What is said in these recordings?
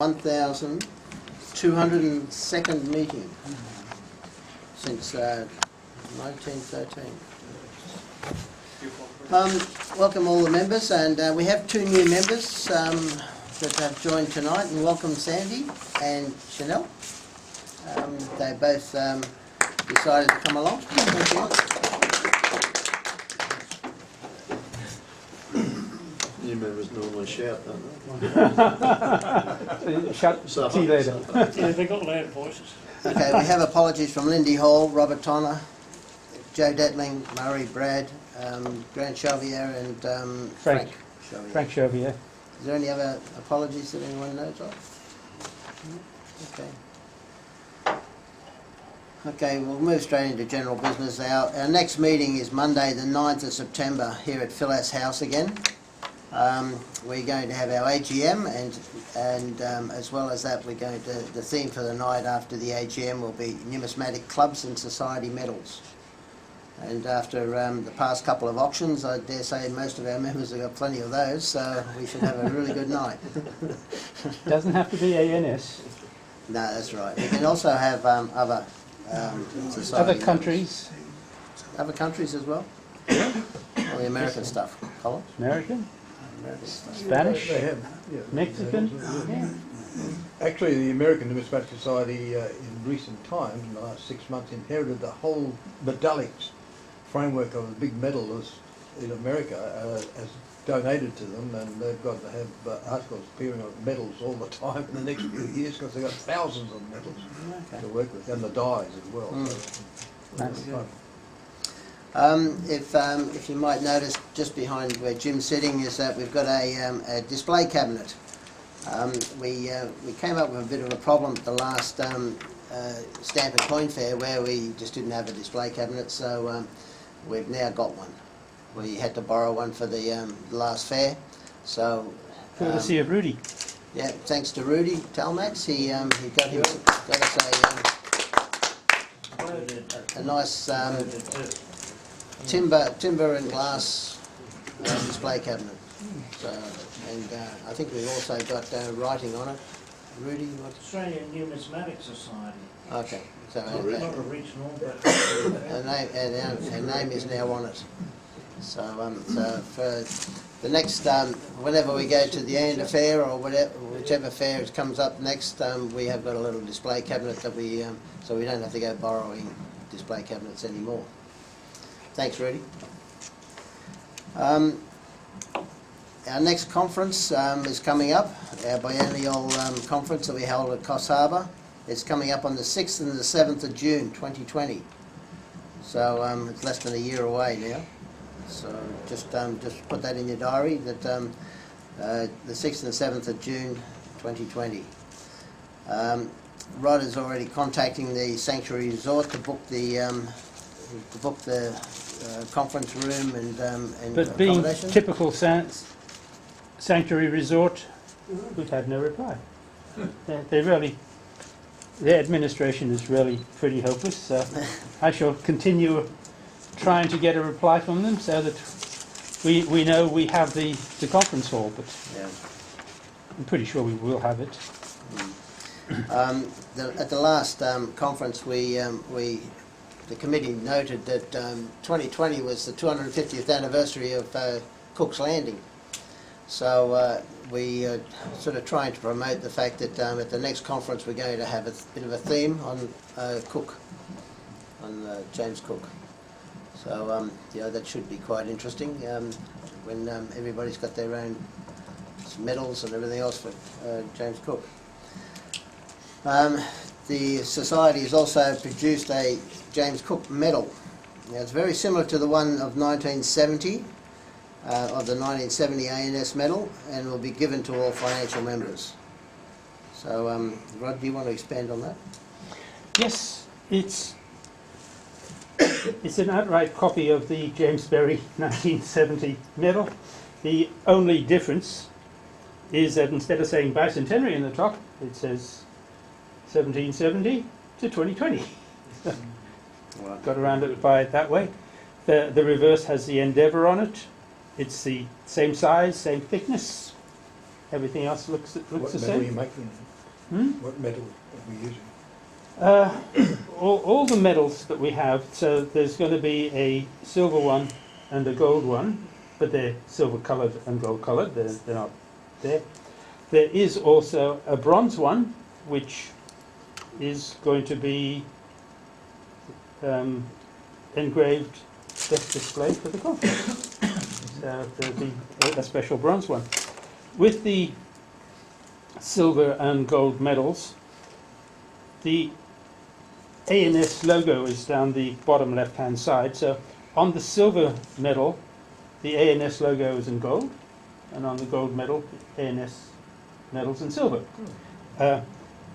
1202nd meeting since 1913. Welcome all the members, and we have two new members that have joined tonight, and welcome Sandy and Chanel. They both decided to come along. Thank you. New members normally shout, don't they? Shut tea later. Yeah, they got loud voices. Okay, we have apologies from Lindy Hall, Robert Tonner, Joe Detling, Murray, Brad, Grant Chevier, and Frank Chevier. Frank Chevier. Is there any other apologies that anyone knows of? Okay. Okay, we'll move straight into general business. Our next meeting is Monday the 9th of September here at Phil's house again. We're going to have our AGM, and as well as that, we're going to, the theme for the night after the AGM will be Numismatic Clubs and Society Medals. And after the past couple of auctions, I dare say most of our members have got plenty of those, so we should have a really good night. Doesn't have to be ANS. No, that's right. We can also have other society Other medals. countries. Other countries as well? All the American stuff, Colin? American, American stuff. Spanish, They have, yeah. Mexican. Yeah. Actually, the American Numismatic Society in recent times, in the last 6 months, inherited the whole medallics framework of the big medalists in America as donated to them, and they've got to have articles appearing on medals all the time in the next few years because they've got thousands of medals to work with, and the dies as well. So, Nice. If you might notice, just behind where Jim's sitting is that we've got a display cabinet. We came up with a bit of a problem at the last Stamp and Coin Fair where we just didn't have a display cabinet, so we've now got one. We had to borrow one for the last fair, so Courtesy of Rudy. yeah, thanks to Rudy Talmax, he got us a nice timber and glass display cabinet. So, and I think we've also got writing on it. Rudy, what? Australian Numismatic Society. Okay, so Not original, but our name is now on it. So, so for the next, whenever we go to the end of fair or whatever, whichever fair comes up next, we have got a little display cabinet that we, so we don't have to go borrowing display cabinets anymore. Thanks, Rudy. Our next conference is coming up, our biennial conference that we held at Coffs Harbour. It's coming up on the 6th and the 7th of June 2020. So it's less than a year away now. So just put that in your diary, that the 6th and 7th of June 2020. Rod is already contacting the Sanctuary Resort to book the conference room and But being accommodation. typical sanctuary resort, we've had no reply. They really, their administration is really pretty hopeless. So I shall continue trying to get a reply from them so that we know we have the conference hall, but Yeah. I'm pretty sure we will have it. At the last conference, the committee noted that 2020 was the 250th anniversary of Cook's Landing. So we are sort of trying to promote the fact that at the next conference we're going to have a bit of a theme on Cook, on James Cook. So yeah, that should be quite interesting when everybody's got their own medals and everything else for James Cook. The Society has also produced a James Cook medal. Now it's very similar to the one of 1970, of the 1970 ANS medal, and will be given to all financial members. So Rod, do you want to expand on that? Yes, it's an outright copy of the James Berry 1970 medal. The only difference is that instead of saying bicentenary in the top, it says 1770 to 2020. Got around it by it that way. The reverse has the Endeavour on it. It's the same size, same thickness. Everything else looks the What metal are you same. making? Hmm? What metal are we using? All the medals that we have, so there's going to be a silver one and a gold one, but they're silver coloured and gold coloured, they're not there. There is also a bronze one, which is going to be engraved best display for the conference. So there'll be a special bronze one. With the silver and gold medals, the ANS logo is down the bottom left-hand side. So on the silver medal, the ANS logo is in gold, and on the gold medal, the ANS medal's in silver.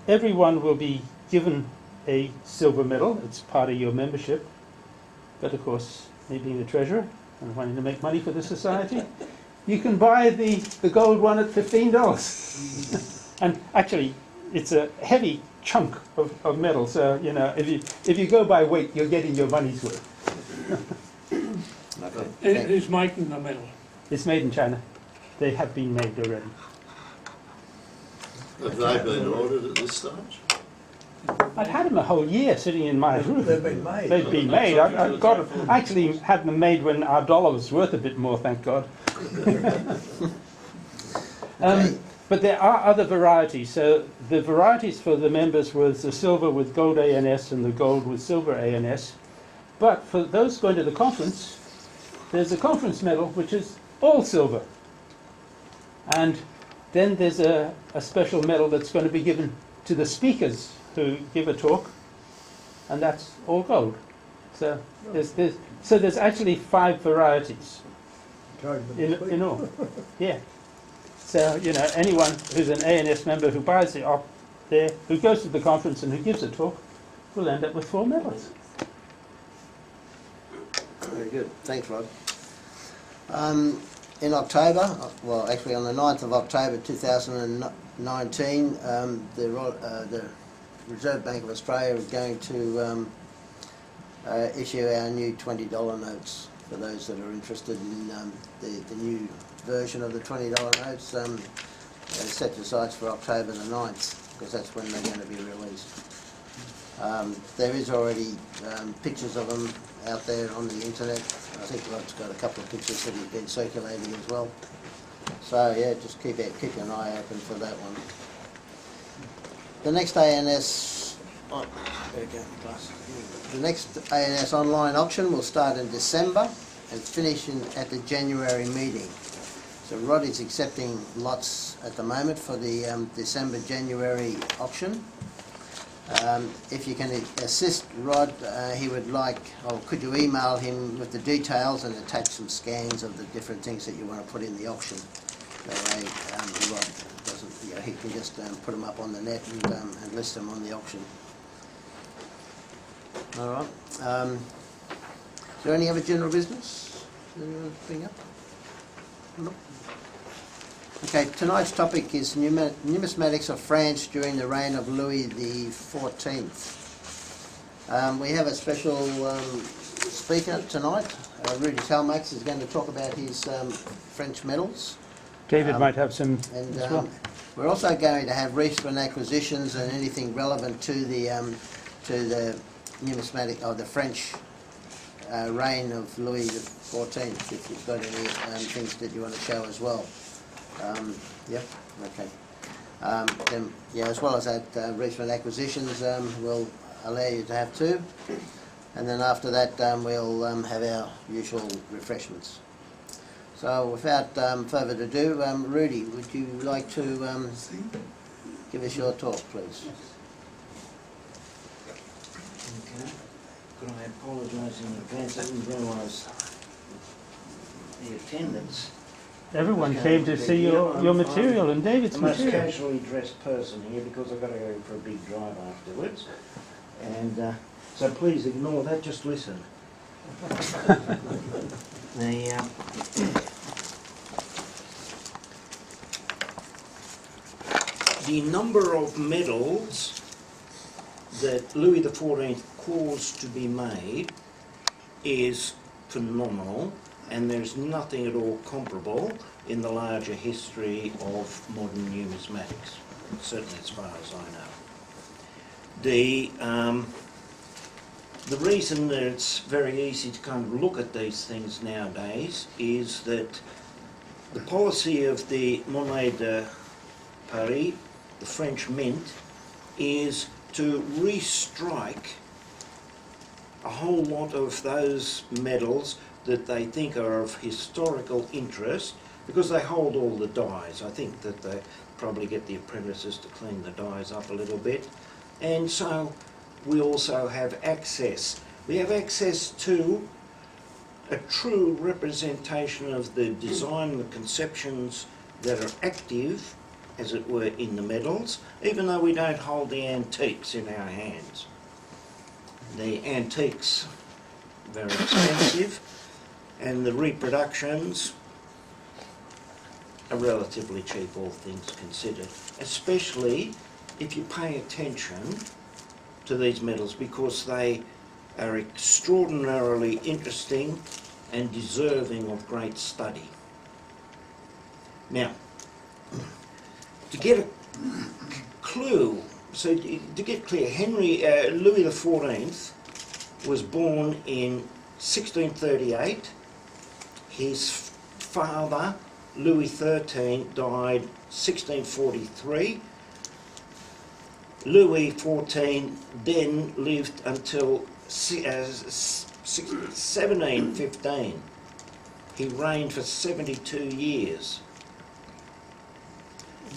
Everyone will be given a silver medal. It's part of your membership. But of course, me being the treasurer and wanting to make money for the society, you can buy the gold one at $15. And actually, it's a heavy chunk of metal. So, you know, if you go by weight, you're getting your money's worth. Okay. Who's making the medal? It's made in China. They have been made already. Have they been ordered at this stage? I've had them a whole year sitting in my room. They've been made. They've been made. I've got them. I actually had them made when our dollar was worth a bit more, thank God. Okay. But there are other varieties. So the varieties for the members was the silver with gold ANS and the gold with silver ANS. But for those going to the conference, there's a conference medal which is all silver. And then there's a special medal that's going to be given to the speakers who give a talk, and that's all gold. So there's actually 5 varieties in all. Yeah. So, you know, anyone who's an ANS member who buys it up there, who goes to the conference and who gives a talk, will end up with 4 medals. Very good. Thanks, Rod. In October, well, actually on the 9th of October 2019, the Reserve Bank of Australia is going to issue our new $20 notes for those that are interested in the new version of the $20 notes. Set aside for October the 9th, because that's when they're going to be released. There is already pictures of them out there on the internet. I think Rod's got a couple of pictures that he's been circulating as well. So yeah, just keep an eye open for that one. The next ANS, the next ANS online auction will start in December and finish at the January meeting. So Rod is accepting lots at the moment for the December-January auction. If you can assist Rod, he would like, or could you email him with the details and attach some scans of the different things that you want to put in the auction. That way Rod doesn't, you know, he can just put them up on the net and list them on the auction. All right. Is there any other general business that you want to bring up? No. Okay, tonight's topic is numismatics of France during the reign of Louis XIV. We have a special speaker tonight. Rudy Talmax is going to talk about his French medals. David might have some And as well. we're also going to have recent acquisitions and anything relevant to the numismatic or the French reign of Louis XIV. If you've got any things that you want to show as well. Yep. Okay. Then, yeah, as well as that, recent acquisitions will allow you to have 2, and then after that we'll have our usual refreshments. So without further ado, Rudy, would you like to give us your talk, please? Okay. Could I apologise in advance? I didn't realise the attendance. Everyone Okay, came to see your material and David's The most material. casually dressed person here because I've got to go for a big drive afterwards. And so please ignore that, just listen. The number of medals that Louis XIV caused to be made is phenomenal. and there's nothing at all comparable in the larger history of modern numismatics, certainly as far as I know. The reason that it's very easy to kind of look at these things nowadays is that the policy of the Monnaie de Paris, the French Mint, is to restrike a whole lot of those medals that they think are of historical interest, because they hold all the dies. I think that they probably get the apprentices to clean the dies up a little bit. And so we also have access. We have access to a true representation of the design, the conceptions that are active, as it were, in the medals, even though we don't hold the antiques in our hands. The antiques are very expensive, and the reproductions are relatively cheap, all things considered, especially if you pay attention to these medals, because they are extraordinarily interesting and deserving of great study. Now, to get a clue, so to get clear, Louis XIV was born in 1638. His father, Louis XIII, died 1643. Louis XIV then lived until 1715. He reigned for 72 years.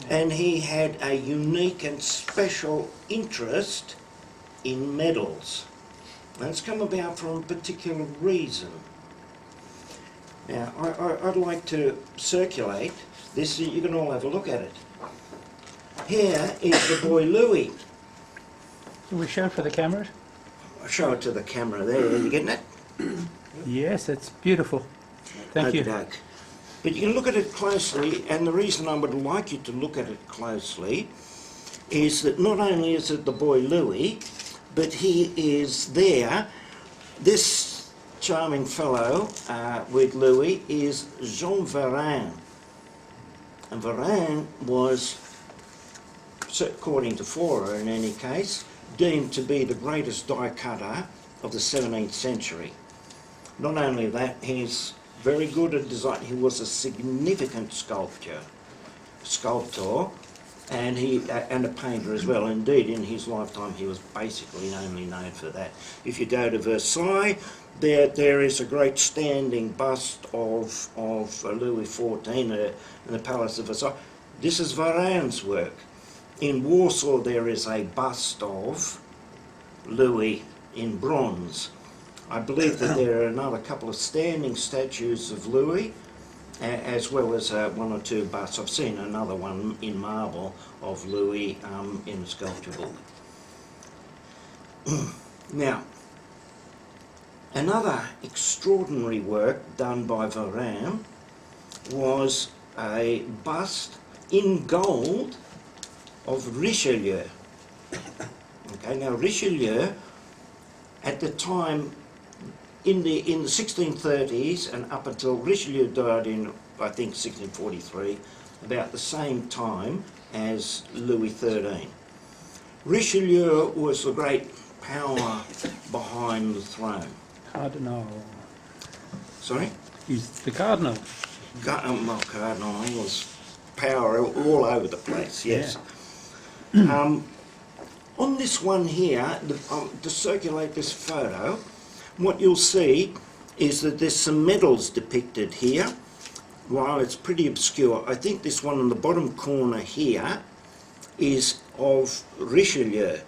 And he had a unique and special interest in medals. And it's come about for a particular reason. Now, I'd like to circulate this so you can all have a look at it. Here is the boy Louis. Can we show it for the cameras? I'll show it to the camera there. Are you getting it? Yes, it's beautiful. Thank you. Okey-doke. But you can look at it closely, and the reason I would like you to look at it closely is that not only is it the boy Louis, but he is there. This charming fellow with Louis is Jean Varin. And Varin was, according to Fora in any case, deemed to be the greatest die cutter of the 17th century. Not only that, he's very good at design. He was a significant sculptor, and a painter as well. Indeed, in his lifetime, he was basically only known for that. If you go to Versailles, there is a great standing bust of Louis XIV in the Palace of Versailles. This is Varin's work. In Warsaw, there is a bust of Louis in bronze. I believe that there are another couple of standing statues of Louis, as well as one or two busts. I've seen another one in marble of Louis in a sculpture book. Now, another extraordinary work done by Varin was a bust in gold of Richelieu. Okay, now Richelieu, at the time, in the 1630s and up until Richelieu died in, I think, 1643, about the same time as Louis XIII. Richelieu was the great power behind the throne. Cardinal. Sorry? He's the cardinal. Well, Cardinal was power all over the place, yes. On this one here, to circulate this photo, what you'll see is that there's some medals depicted here. While it's pretty obscure, I think this one in the bottom corner here is of Richelieu,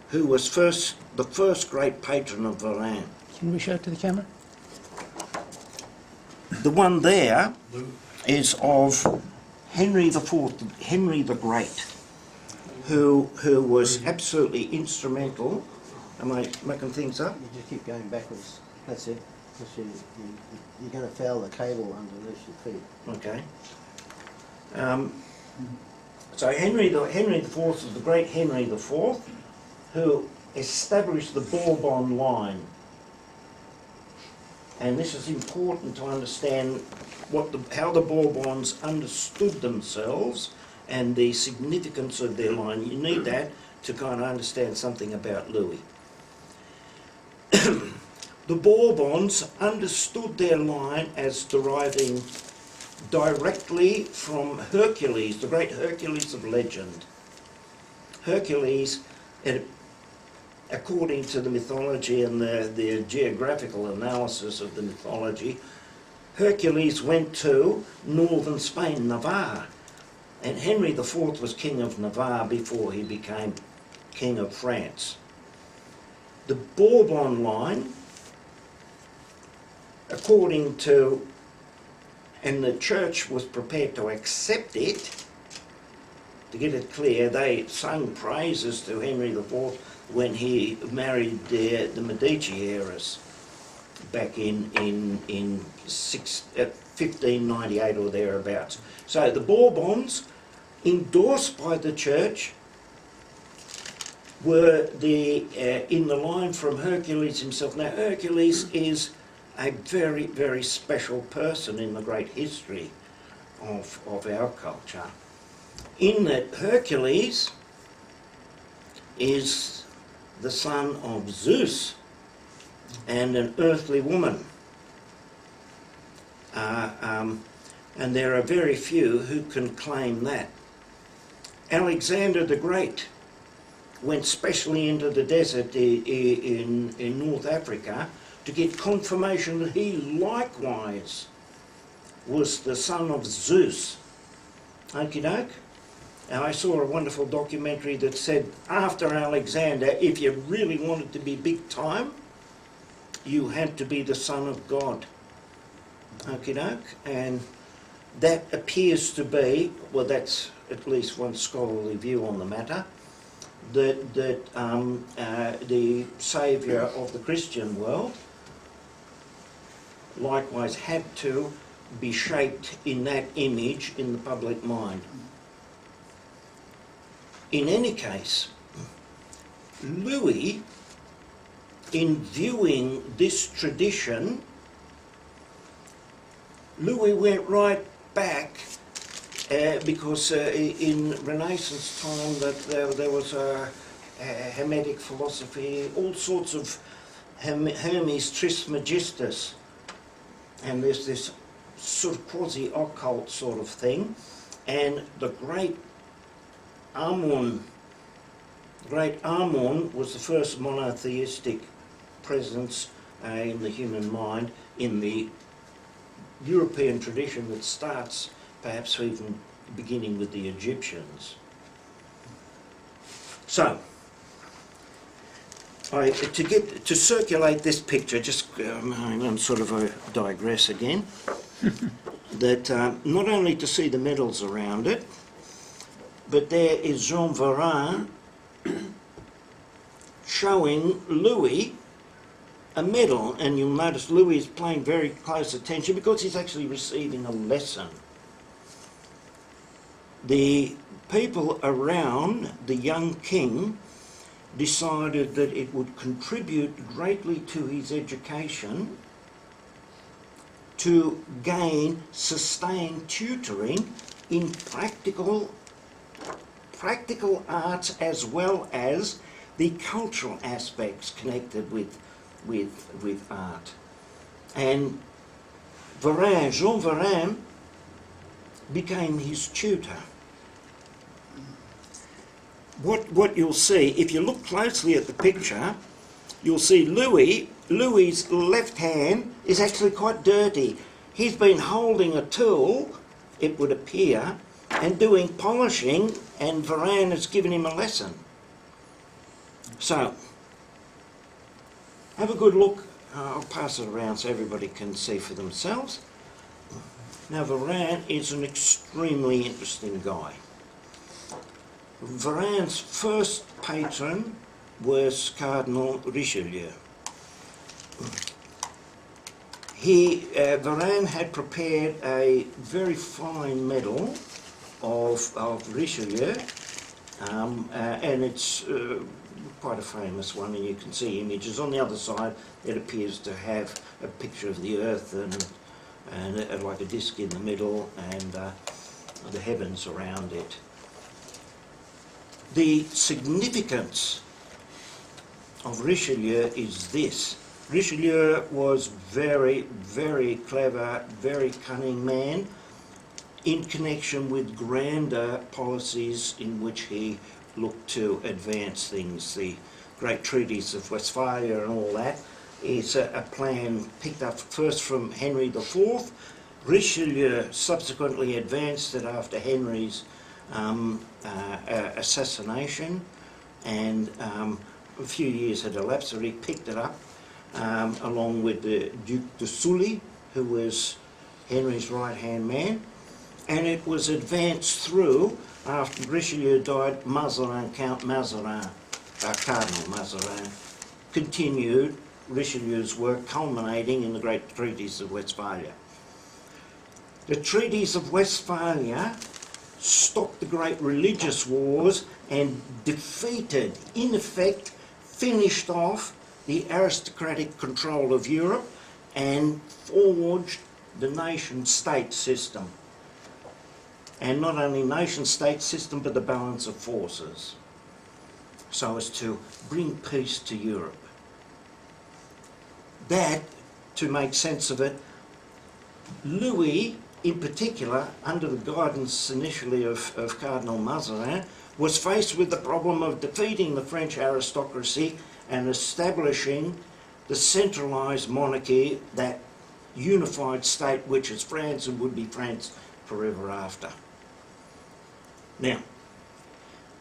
who was the first great patron of Varin. Can we show it to the camera? The one there is of Henry IV, Henry the Great, who was absolutely instrumental. Am I making things up? You just keep going backwards. That's it. You're going to foul the cable underneath your feet. Okay. So Henry IV was the great Henry IV, who established the Bourbon line. and this is important to understand how the Bourbons understood themselves and the significance of their line. You need that to kind of understand something about Louis. The Bourbons understood their line as deriving directly from Hercules, the great Hercules of legend. Hercules, according to the mythology and the geographical analysis of the mythology, Hercules went to northern Spain, Navarre, and Henry IV was king of Navarre before he became king of France. The Bourbon line, according to, and the church was prepared to accept it, to get it clear, they sung praises to Henry IV when he married the Medici heiress back in 1598 or thereabouts. So the Bourbons, endorsed by the church, were in the line from Hercules himself. Now Hercules is a very, very special person in the great history of our culture, in that Hercules is the son of Zeus and an earthly woman. And there are very few who can claim that. Alexander the Great went specially into the desert in North Africa to get confirmation that he likewise was the son of Zeus. Okie doke. And I saw a wonderful documentary that said after Alexander, if you really wanted to be big time, you had to be the son of God. Okie doke. And that appears to be, well, that's at least one scholarly view on the matter, that the saviour of the Christian world likewise had to be shaped in that image in the public mind. In any case, Louis, in viewing this tradition, Louis went right back because in Renaissance time that there was a Hermetic philosophy, all sorts of Hermes Trismegistus, and there's this sort of quasi-occult sort of thing, and the great Amun was the first monotheistic presence in the human mind in the European tradition that starts perhaps even beginning with the Egyptians. So, to circulate this picture, just I'm sort of digress again, that not only to see the medals around it, but there is Jean Varin showing Louis a medal, and you'll notice Louis is paying very close attention because he's actually receiving a lesson. The people around the young king decided that it would contribute greatly to his education to gain sustained tutoring in practical arts as well as the cultural aspects connected with art. And Jean Varin became his tutor. What you'll see, if you look closely at the picture, you'll see Louis's left hand is actually quite dirty. He's been holding a tool, it would appear, and doing polishing, and Varin has given him a lesson. So, have a good look. I'll pass it around so everybody can see for themselves. Now, Varin is an extremely interesting guy. Varin's first patron was Cardinal Richelieu. Varin had prepared a very fine medal of Richelieu, and it's quite a famous one, and you can see images. On the other side, it appears to have a picture of the earth and like a disc in the middle, and the heavens around it. The significance of Richelieu is this. Richelieu was very, very clever, very cunning man in connection with grander policies in which he looked to advance things. The Great Treaties of Westphalia and all that is a plan picked up first from Henry IV. Richelieu subsequently advanced it after Henry's assassination, and a few years had elapsed, so he picked it up along with the Duc de Sully, who was Henry's right-hand man, and it was advanced through, after Richelieu died, Mazarin, Count Mazarin, Cardinal Mazarin, continued Richelieu's work, culminating in the Great Treaties of Westphalia. The Treaties of Westphalia stopped the great religious wars and defeated, in effect, finished off the aristocratic control of Europe and forged the nation-state system. And not only nation-state system, but the balance of forces, so as to bring peace to Europe. That, to make sense of it, Louis, in particular, under the guidance initially of Cardinal Mazarin, was faced with the problem of defeating the French aristocracy and establishing the centralised monarchy, that unified state which is France and would be France forever after. Now,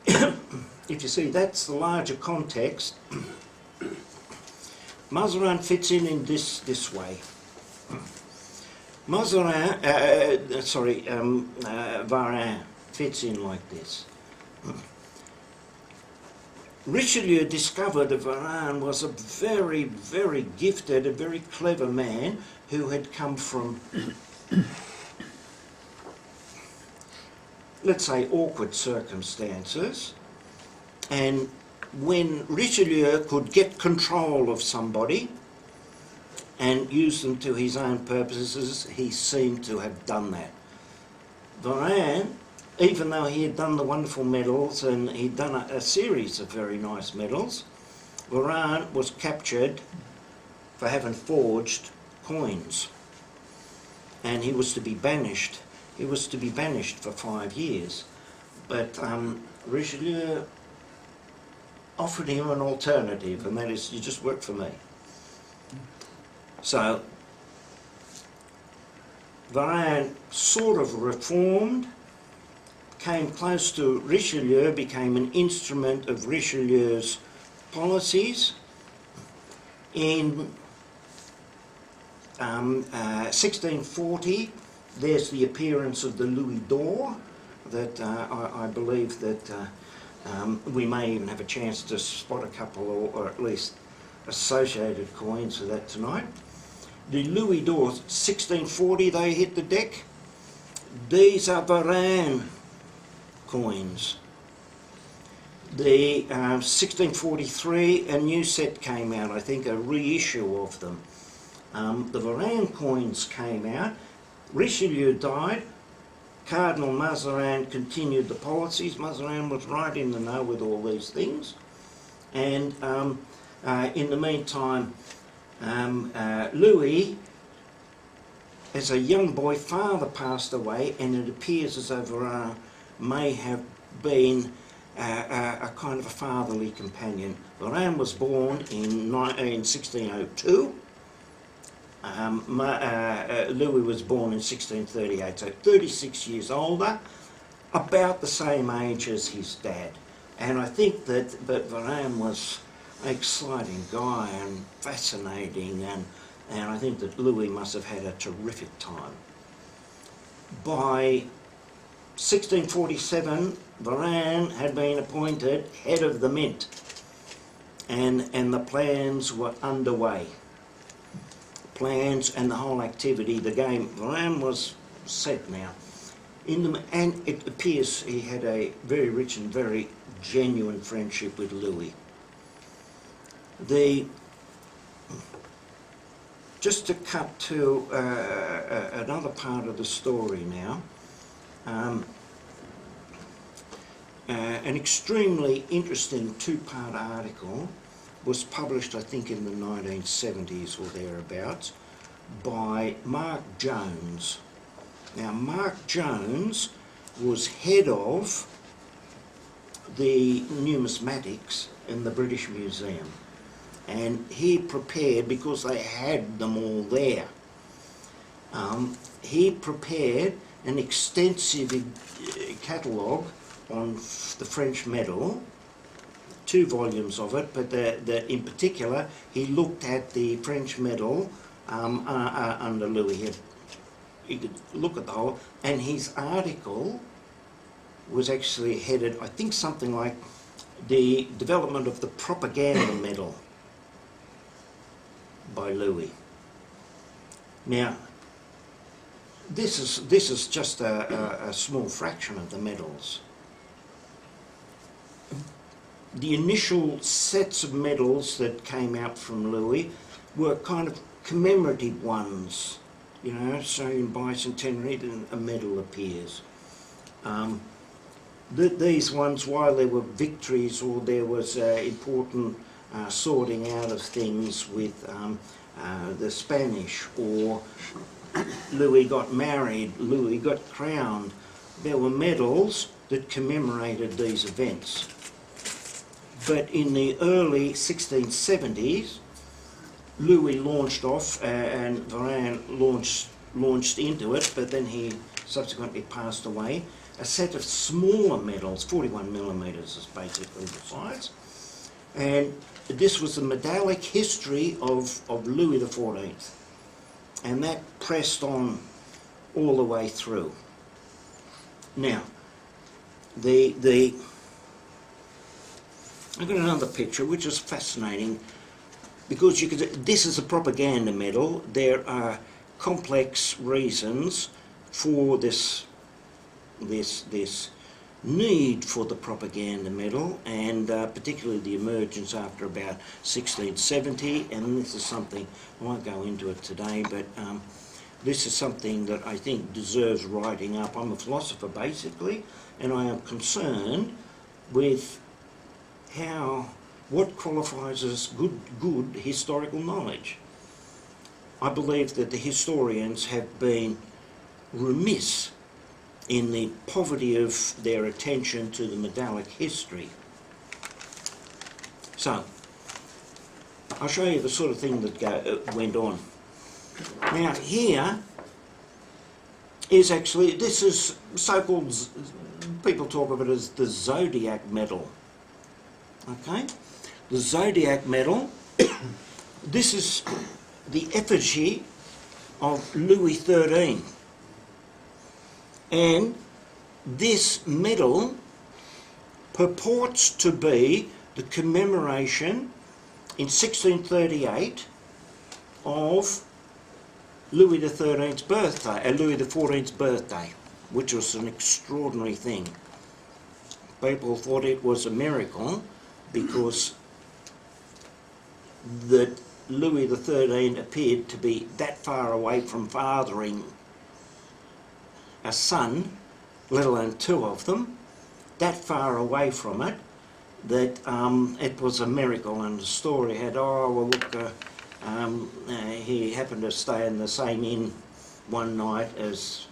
if you see, that's the larger context. Mazarin fits in this way. Varin fits in like this. Richelieu discovered that Varin was a very, very gifted, a very clever man who had come from, let's say, awkward circumstances. And when Richelieu could get control of somebody and use them to his own purposes, he seemed to have done that. Varin, even though he had done the wonderful medals and he'd done a series of very nice medals, Varin was captured for having forged coins, and he was to be banished. He was to be banished for 5 years, but Richelieu offered him an alternative, and that is, you just work for me. So Varin sort of reformed, came close to Richelieu, became an instrument of Richelieu's policies. In 1640, there's the appearance of the Louis d'Or, that I believe that we may even have a chance to spot a couple, or at least associated coins with that tonight. The Louis d'Or, 1640, they hit the deck. These are Varin coins. The 1643, a new set came out, I think a reissue of them. The Varin coins came out. Richelieu died. Cardinal Mazarin continued the policies. Mazarin was right in the know with all these things. And in the meantime, Louis, as a young boy, father passed away, and it appears as though Varin may have been a kind of a fatherly companion. Varin was born in 1602. Louis was born in 1638, so 36 years older, about the same age as his dad. And I think that Varin was an exciting guy and fascinating, and I think that Louis must have had a terrific time. By 1647, Varin had been appointed head of the mint, and the plans were underway. Plans and the whole activity, the game, Varin was set now. And it appears he had a very rich and very genuine friendship with Louis. The just to cut to another part of the story now. An extremely interesting two-part article was published, I think, in the 1970s or thereabouts, by Mark Jones. Now, Mark Jones was head of the numismatics in the British Museum, and he prepared, because they had them all there, he prepared an extensive catalogue on the French medal, 2 volumes of it, but in particular he looked at the French medal under Louis. He could look at the whole, and his article was actually headed, I think, something like the development of the propaganda medal by Louis. Now, this is just a small fraction of the medals. The initial sets of medals that came out from Louis were kind of commemorative ones, you know, so in bicentenary then a medal appears. These ones, while there were victories or there was important sorting out of things with the Spanish, or Louis got married, Louis got crowned, there were medals that commemorated these events. But in the early 1670s, Louis launched off and Varane launched into it, but then he subsequently passed away. A set of smaller medals, 41 millimetres is basically the size, and this was the medallic history of Louis XIV, and that pressed on all the way through. Now, I've got another picture which is fascinating, because this is a propaganda medal. There are complex reasons for this need for the propaganda medal, and particularly the emergence after about 1670, and this is something, I won't go into it today, but this is something that I think deserves writing up. I'm a philosopher basically, and I am concerned with what qualifies as good historical knowledge. I believe that the historians have been remiss in the poverty of their attention to the medallic history. So, I'll show you the sort of thing that went on. Now here is actually, this is so-called, people talk of it as the Zodiac medal. Okay? The Zodiac medal, this is the effigy of Louis XIII. And this medal purports to be the commemoration in 1638 of Louis XIII's birthday, Louis XIV's birthday, which was an extraordinary thing. People thought it was a miracle because that Louis XIII appeared to be that far away from fathering a son, let alone 2 of them, that far away from it, that it was a miracle. And the story had, oh, well, look, he happened to stay in the same inn one night as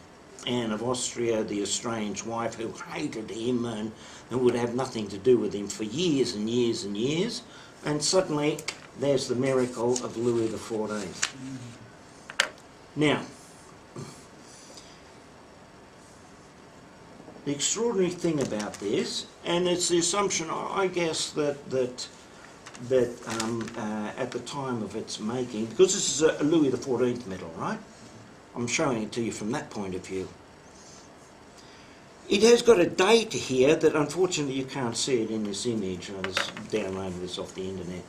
Anne of Austria, the estranged wife, who hated him and would have nothing to do with him for years and years and years, and suddenly there's the miracle of Louis XIV. Now, the extraordinary thing about this, and it's the assumption, I guess, that at the time of its making, because this is a Louis XIV medal, right? I'm showing it to you from that point of view. It has got a date here that unfortunately you can't see it in this image. I just downloaded this off the internet.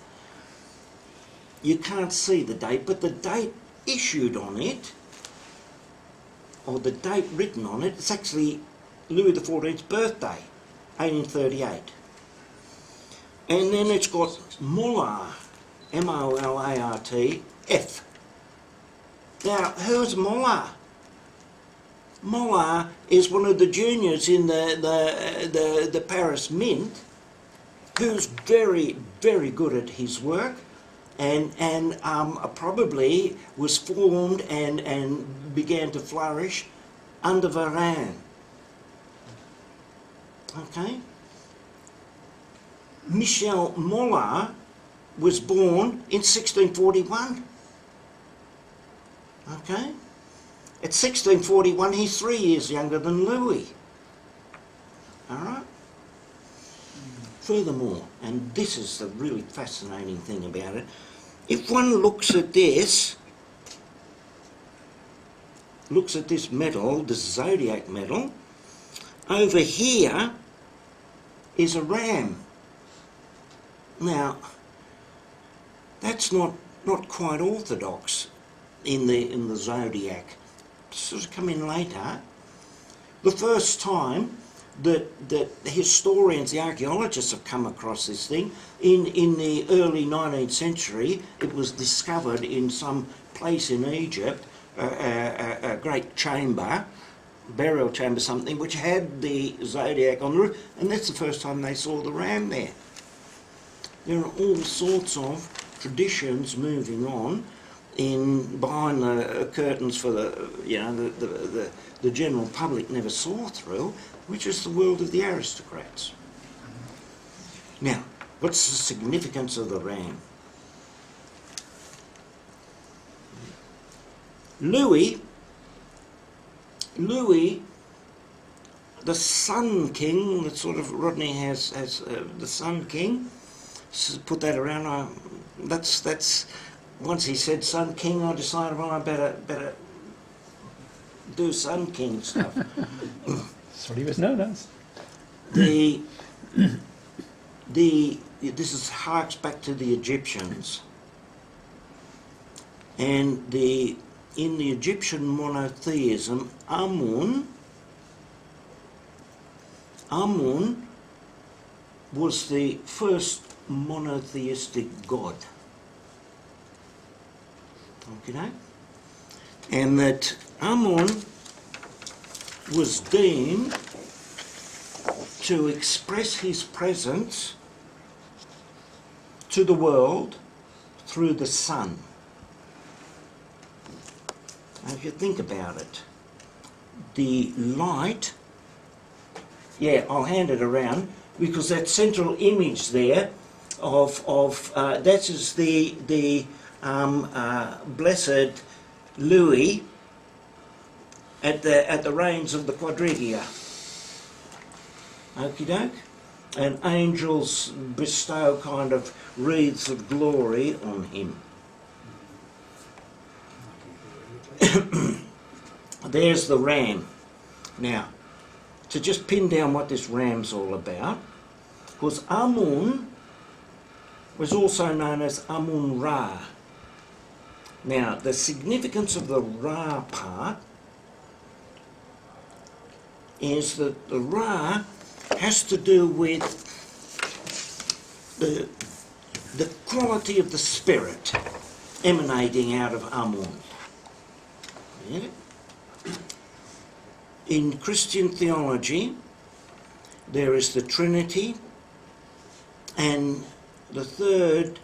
You can't see the date, but the date issued on it, or the date written on it, it's actually Louis XIV's birthday, 1838. And then it's got Muller M-O-L-A-R-T-F. Now, who's Molar? Molar is one of the juniors in the Paris Mint, who's very, very good at his work, and probably was formed and began to flourish under Varane. Okay? Michel Molar was born in 1641. Okay? At 1641, he's 3 years younger than Louis. All right? Furthermore, and this is the really fascinating thing about it, if one looks at this medal, this zodiac medal, over here is a ram. Now, that's not quite orthodox in the zodiac. Sort of come in later. The first time that the historians, the archaeologists have come across this thing, in the early 19th century, it was discovered in some place in Egypt, a great chamber, burial chamber something, which had the zodiac on the roof, and that's the first time they saw the ram there. There are all sorts of traditions moving on behind the curtains for the general public never saw through, which is the world of the aristocrats. Now, what's the significance of the ram? Louis, the Sun King, that sort of Rodney has the Sun King. Put that around. That's once he said Sun King, I decided, well, I better do Sun King stuff. That's what he was known as. This harks back to the Egyptians, and in the Egyptian monotheism, Amun was the first monotheistic god. Okay? And that Amun was deemed to express his presence to the world through the sun. Now, if you think about it, the light, yeah, I'll hand it around, because that central image there of that is the blessed Louis at the reins of the quadriga. Okie doke? And angels bestow kind of wreaths of glory on him. There's the ram. Now, to just pin down what this ram's all about, because Amun was also known as Amun-Ra. Now, the significance of the Ra part is that the Ra has to do with the quality of the spirit emanating out of Amun. Yeah? In Christian theology, there is the Trinity, and the third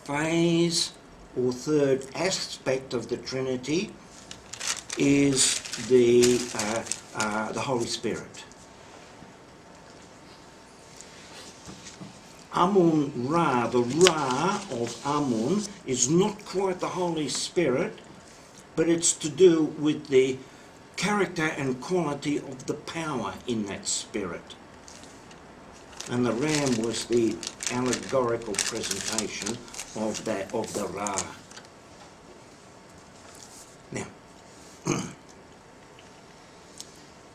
phase or third aspect of the Trinity is the Holy Spirit. Amun-Ra, the Ra of Amun, is not quite the Holy Spirit, but it's to do with the character and quality of the power in that spirit. And the ram was the allegorical presentation of the Ra. Now,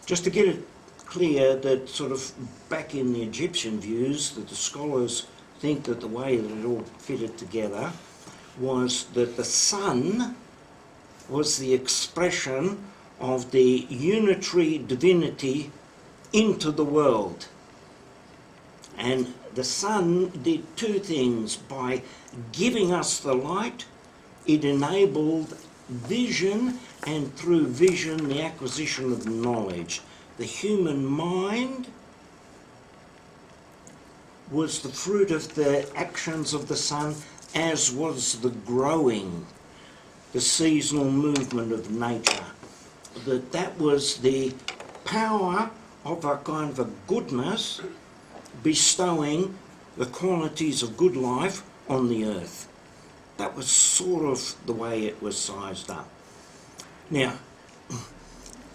just to get it clear that sort of back in the Egyptian views, that the scholars think that the way that it all fitted together was that the sun was the expression of the unitary divinity into the world. And the sun did two things. By giving us the light, it enabled vision, and through vision the acquisition of knowledge. The human mind was the fruit of the actions of the sun, as was the growing, the seasonal movement of nature. That was the power of a kind of a goodness bestowing the qualities of good life on the earth. That was sort of the way it was sized up. Now,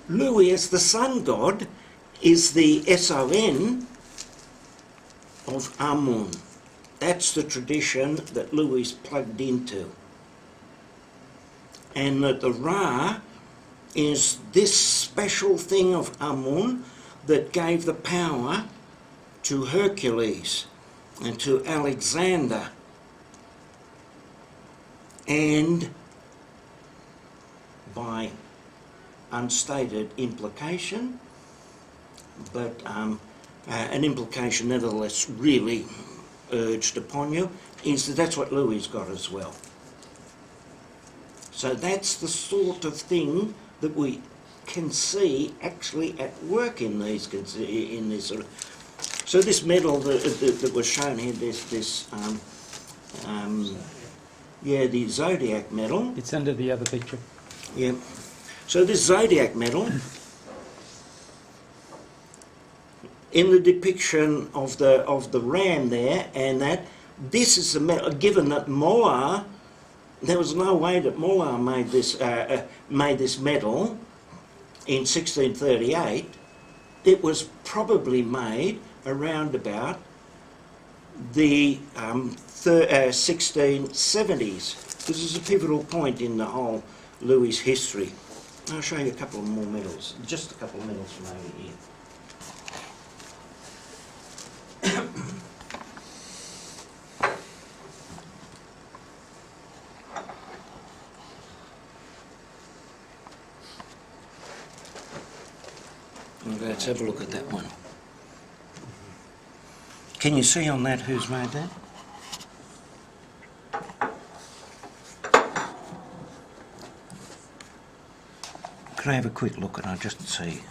Louis, as the sun god, is the SON of Amun. That's the tradition that Louis plugged into. And that the Ra is this special thing of Amun that gave the power to Hercules and to Alexander, and by unstated implication, but an implication nevertheless really urged upon you, is that that's what Louis got as well. So that's the sort of thing that we can see actually at work in these sort of. So this medal that was shown here, the Zodiac medal. It's under the other picture. Yeah. So this Zodiac medal, in the depiction of the ram there, and that this is the medal. Given that Mollar, there was no way that Mollar made this medal in 1638. It was probably made around about the 1670s. This is a pivotal point in the whole Louis history. I'll show you a couple of more medals, just a couple of medals from over here. Let's have a look at that one. Can you see on that who's made that? Could I have a quick look and I'll just see?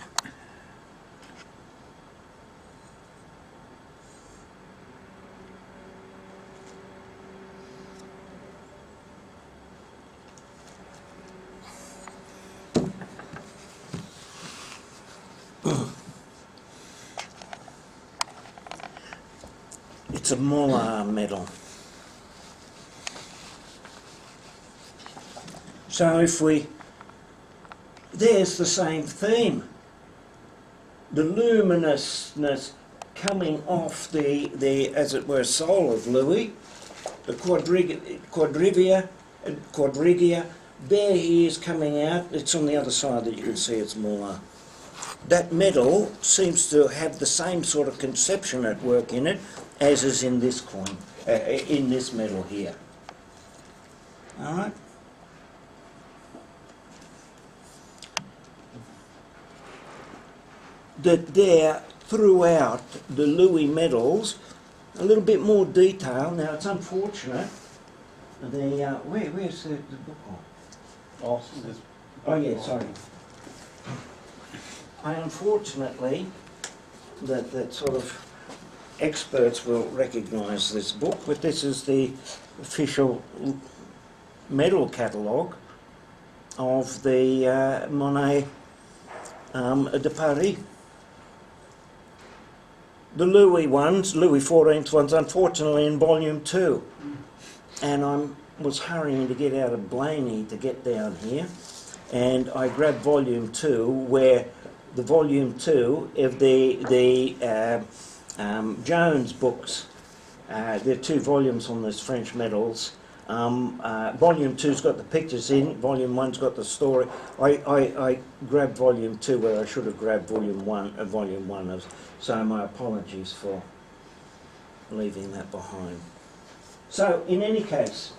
It's a Mollar medal. So if there's the same theme. The luminousness coming off the as it were, soul of Louis, the quadrigia, there he is coming out. It's on the other side that you can see it's Mollar. That medal seems to have the same sort of conception at work in it as is in this coin, in this medal here. All right. That there, throughout the Louis medals, a little bit more detail. Now it's unfortunate. Where's the book on? Oh yeah, sorry. Unfortunately, that sort of experts will recognise this book, but this is the official medal catalogue of the Monet de Paris. The Louis ones, Louis XIV ones, unfortunately in volume 2. And I was hurrying to get out of Blaney to get down here, and I grabbed volume 2, where the volume 2 of the Jones books, there are 2 volumes on those French medals. Volume 2's got the pictures in, volume 1's got the story. I grabbed volume 2 where I should have grabbed volume 1, so my apologies for leaving that behind. So, in any case,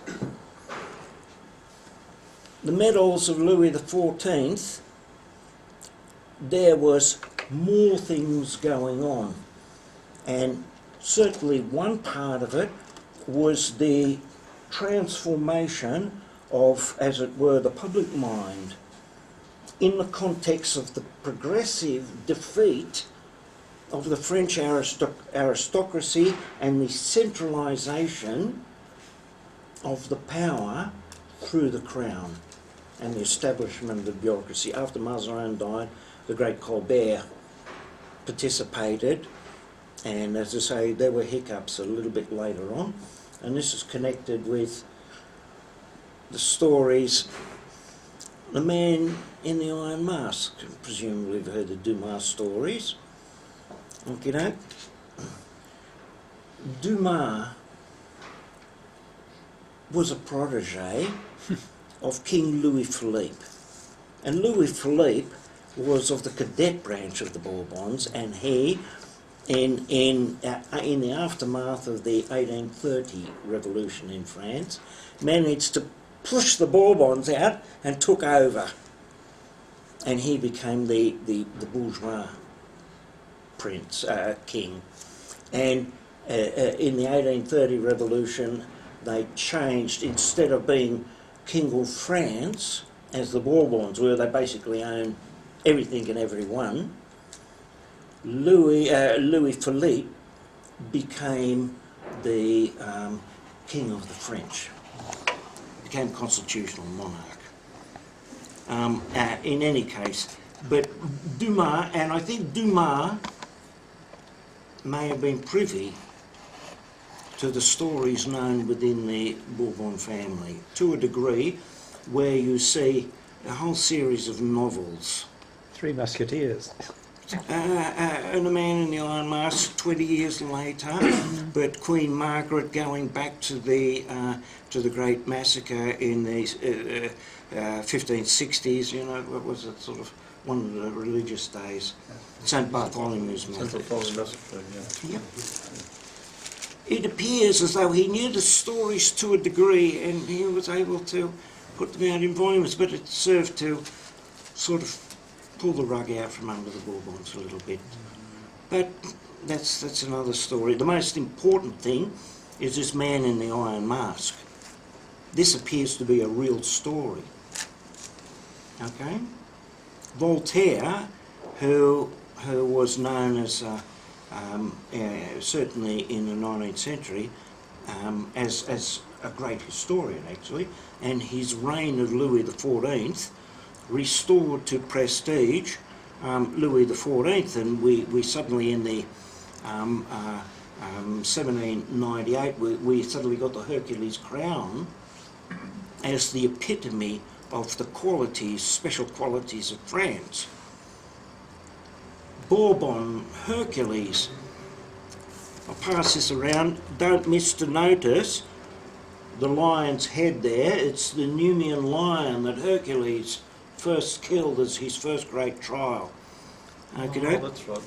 the medals of Louis XIV, there was more things going on. And certainly one part of it was the transformation of, as it were, the public mind in the context of the progressive defeat of the French aristocracy and the centralisation of the power through the crown and the establishment of the bureaucracy. After Mazarin died, the great Colbert participated, and as I say, there were hiccups a little bit later on, and this is connected with the stories. The Man in the Iron Mask, presumably you've heard the Dumas stories. Okay, Dumas was a protege of King Louis Philippe, and Louis Philippe was of the cadet branch of the Bourbons, and he, in the aftermath of the 1830 revolution in France, managed to push the Bourbons out and took over, and he became the bourgeois king. And in the 1830 revolution, they changed, instead of being king of France, as the Bourbons were, they basically owned everything and everyone. Louis Philippe became the king of the French, became constitutional monarch. In any case, but Dumas, and I think Dumas may have been privy to the stories known within the Bourbon family, to a degree where you see a whole series of novels. Three Musketeers. And The Man in the Iron Mask 20 years later, but Queen Margaret going back to the Great Massacre in the 1560s, you know, what was it, sort of one of the religious days, St. Bartholomew's Massacre. Yep. It appears as though he knew the stories to a degree and he was able to put them out in volumes, but it served to sort of pull the rug out from under the Bourbons a little bit. But that's another story. The most important thing is this Man in the Iron Mask. This appears to be a real story. Okay? Voltaire, who was known as certainly in the 19th century as a great historian actually, and his reign of Louis XIV restored to prestige Louis XIV, and we suddenly in the 1798 we suddenly got the Hercules crown as the epitome of the qualities, special qualities of France. Bourbon Hercules. I'll pass this around. Don't miss to notice the lion's head there. It's the Numian lion that Hercules first killed as his first great trial. Okay, Oh, that's right.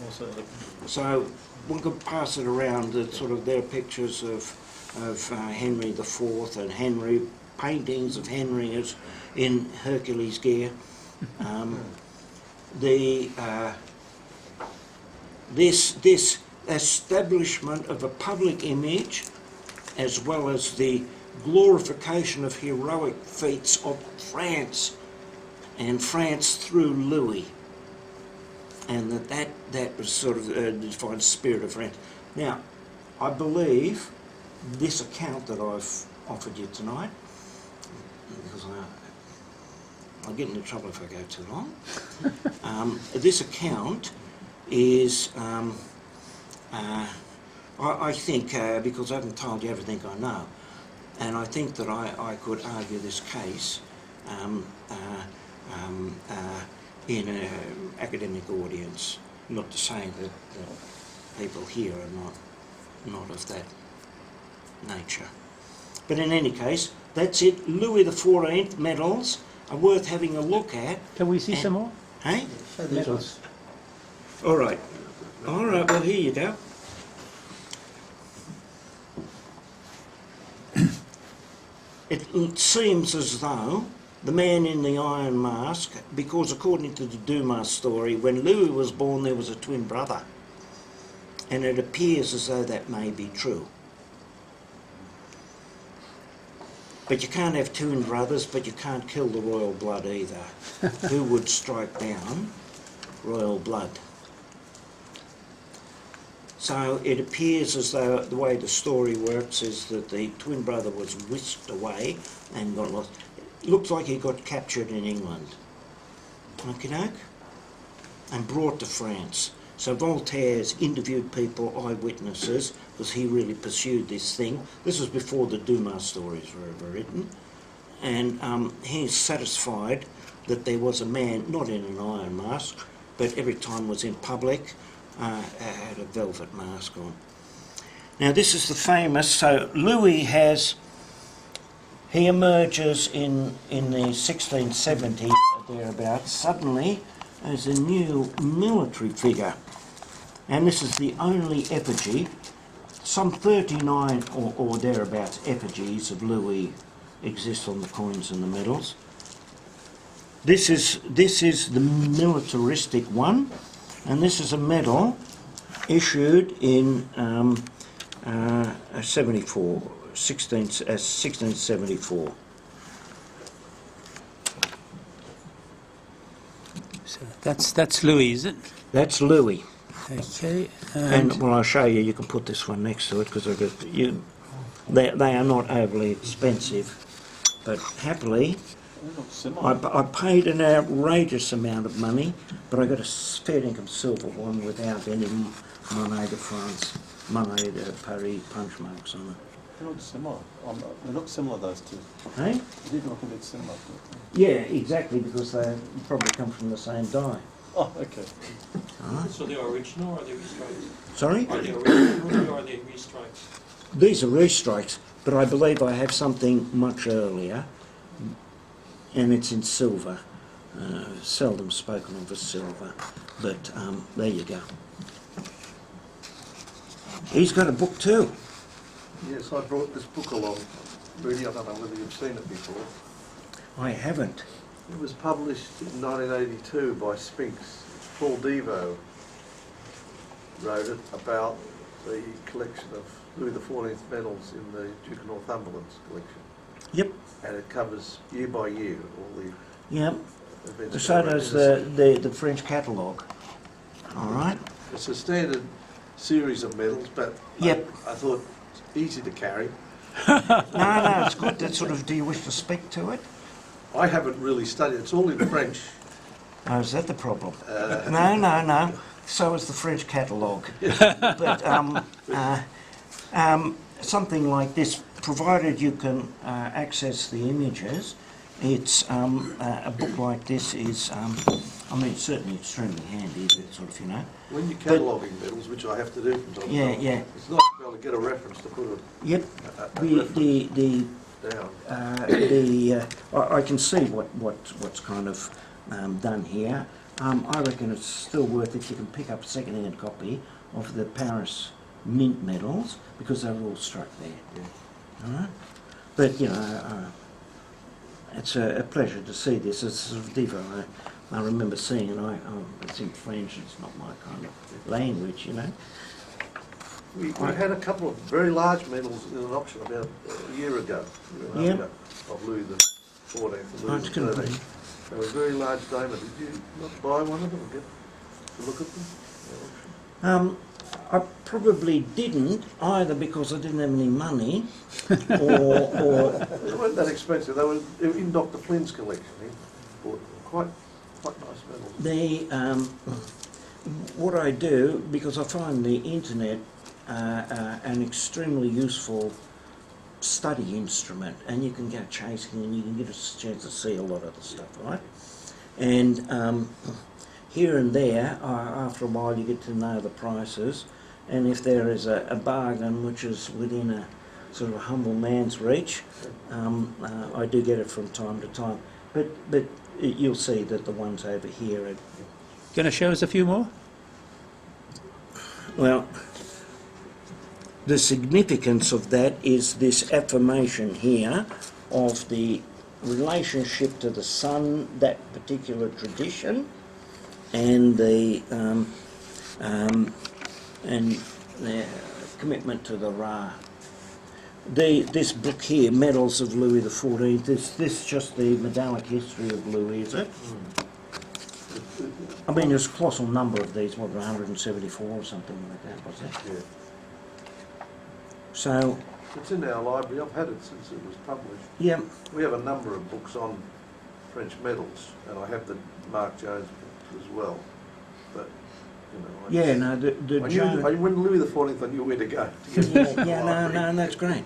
so one could pass it around. Sort of there are pictures of Henry IV and Henry, paintings of Henry as in Hercules gear. This establishment of a public image, as well as the glorification of heroic feats of France, and France through Louis, and that was sort of the defined spirit of France. Now, I believe this account that I've offered you tonight, because I'll get into trouble if I go too long. This account is, I think, because I haven't told you everything I know, and I think that I could argue this case in an academic audience, not to say that people here are not of that nature. But in any case, that's it. Louis XIV medals are worth having a look at. Can we see some more? Hey? Medals. All right, well, here you go. It seems as though the Man in the Iron Mask, because according to the Dumas story, when Louis was born there was a twin brother, and it appears as though that may be true. But you can't have twin brothers, but you can't kill the royal blood either. Who would strike down royal blood? So it appears as though the way the story works is that the twin brother was whisked away and got lost. It looks like he got captured in England, okay, and brought to France. So Voltaire's interviewed people, eyewitnesses, because he really pursued this thing. This was before the Dumas stories were ever written. And he's satisfied that there was a man, not in an iron mask, but every time was in public, had a velvet mask on. Now this is the famous, so Louis he emerges in the 1670s, thereabouts, suddenly as a new military figure. And this is the only effigy, some 39 or thereabouts effigies of Louis exist on the coins and the medals. This is the militaristic one, and this is a medal issued in 1674. So that's Louis, is it? That's Louis. Okay. And well, I'll show you. You can put this one next to it because they are not overly expensive, but happily, I paid an outrageous amount of money, but I got a fair income silver one without any Monet de France, Monet de Paris punch marks on it. They look similar. They look similar, those two. Hey? They did look a bit similar. Yeah, exactly, because they probably come from the same dye. Oh, okay. So they are original or are they restrikes? Sorry? Are they original or are they restrikes? These are restrikes, but I believe I have something much earlier, and it's in silver. Seldom spoken of as silver, but there you go. He's got a book too. Yes, I brought this book along. Really, I don't know whether you've seen it before. I haven't. It was published in 1982 by Spinks. Paul Devo wrote it about the collection of Louis XIV medals in the Duke of Northumberland's collection. Yep. And it covers year by year all the Yep. events. So does the French catalogue. All right. It's a standard series of medals, but Yep. I thought easy to carry. No, it's good. That sort of. Do you wish to speak to it? I haven't really studied. It's all in French. Oh, is that the problem? No. So is the French catalogue. But something like this, provided you can access the images, it's a book like this is, it's certainly extremely handy, but sort of, When you're cataloguing medals, which I have to do from time to time, Yeah. it's nice to be able to get a reference to put Yep. down. I can see what's kind of done here. I reckon it's still worth it. You can pick up a second-hand copy of the Paris Mint medals because they're all struck there. Yeah. All right, but it's a pleasure to see this. It's sort of Devo. I remember seeing it. It's in French. It's not my kind of language, We had a couple of very large medals in an auction about a year ago, of Louis XIV and Louis XIII. They were very large diamonds. Did you not buy one of them and get to look at them? I probably didn't either because I didn't have any money, or They weren't that expensive. They were in Dr. Flynn's collection. He bought them. Quite nice medals. what I do, because I find the internet an extremely useful study instrument, and you can go chasing and you can get a chance to see a lot of the stuff, right? And here and there, after a while you get to know the prices, and if there is a bargain which is within a sort of humble man's reach, I do get it from time to time. But you'll see that the ones over here are... Going to show us a few more? Well, the significance of that is this affirmation here of the relationship to the sun, that particular tradition, and the and their commitment to the Ra. This book here, Medals of Louis XIV, this just the medallic history of Louis, is it? I mean, there's a colossal number of these, what, 174 or something like that, was it? Yeah. So, It's in our library. I've had it since it was published. yeah, We have a number of books on French medals, and I have the Mark Jones book as well. But, you know... yeah, it's- no, the I Joan... knew, when Louis XIV, I knew where to go. To get Yeah, that's great.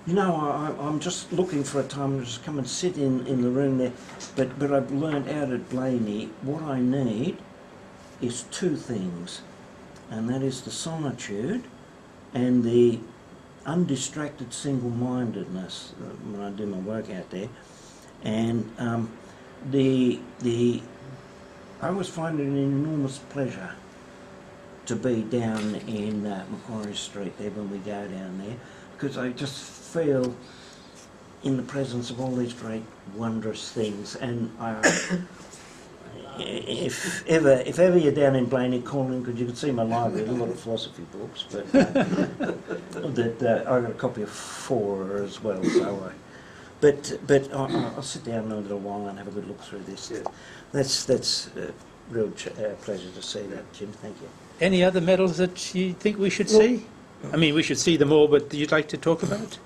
You know, I'm just looking for a time to just come and sit in the room there, but I've learned out at Blaney what I need is two things, and that is the solitude and the undistracted single-mindedness when I do my work out there, and I always find it an enormous pleasure to be down in Macquarie Street there when we go down there, because I just feel in the presence of all these great wondrous things, and if ever you're down in Blaney, call in, because you can see my library, there's a lot of philosophy books, but I got a copy of 4 as well, so but I'll sit down in a little while and have a good look through this. Yeah. That's a real pleasure to see that, Jim. Thank you. Any other medals that you think we should see? I mean, we should see them all, but you'd like to talk about?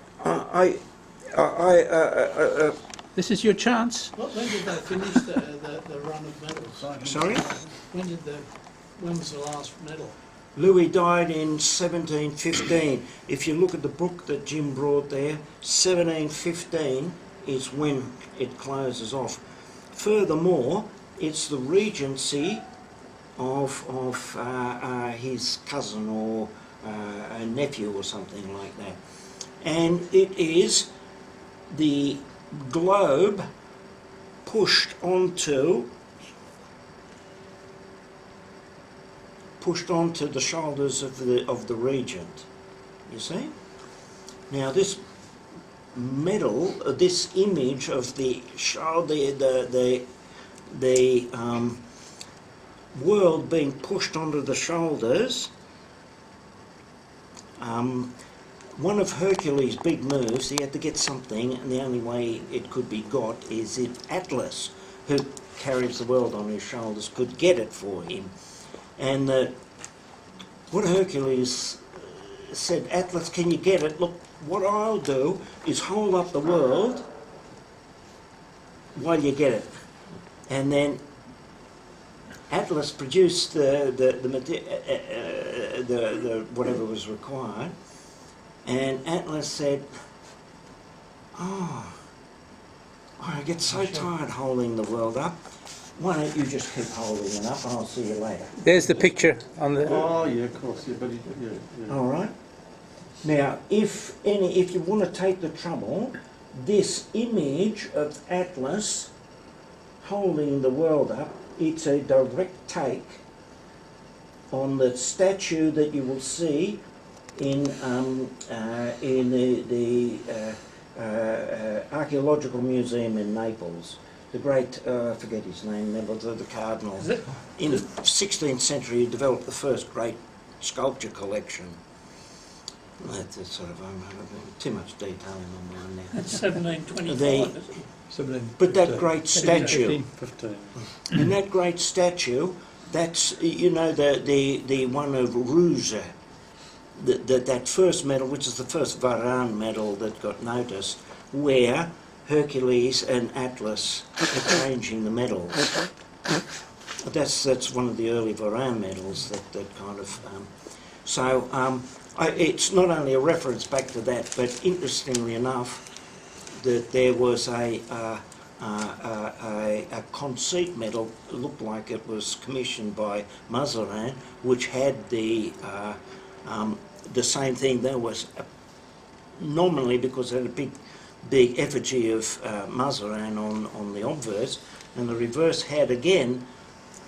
This is your chance. When did they finish the run of medals? Sorry? When was the last medal? Louis died in 1715. If you look at the book that Jim brought there, 1715 is when it closes off. Furthermore, it's the regency of his cousin or a nephew or something like that. And it is the globe pushed onto the shoulders of the regent. You see? Now this medal, this image of the world being pushed onto the shoulders. One of Hercules' big moves, he had to get something, and the only way it could be got is if Atlas, who carries the world on his shoulders, could get it for him. And what Hercules said, Atlas, can you get it? Look, what I'll do is hold up the world while you get it. And then Atlas produced the whatever was required, and Atlas said, "Oh, I get so tired holding the world up. Why don't you just keep holding it up, and I'll see you later." There's the picture on the... Oh, yeah, of course, yeah, but All right. Now, if you want to take the trouble, this image of Atlas holding the world up, it's a direct take on the statue that you will see in the archaeological museum in Naples. The great, I forget his name, the cardinal. In the 16th century, he developed the first great sculpture collection. That's sort of too much detail in my mind now. That's 1725, isn't it? But that great statue, 15. and that great statue, that's, you know, the one of Rouge, that first medal, which is the first Varane medal that got noticed, where Hercules and Atlas exchanging the medals. That's one of the early Varane medals that kind of... it's not only a reference back to that, but interestingly enough, that there was a conceit medal, looked like it was commissioned by Mazarin, which had the same thing. There was nominally, because it had a big effigy of Mazarin on the obverse, and the reverse had again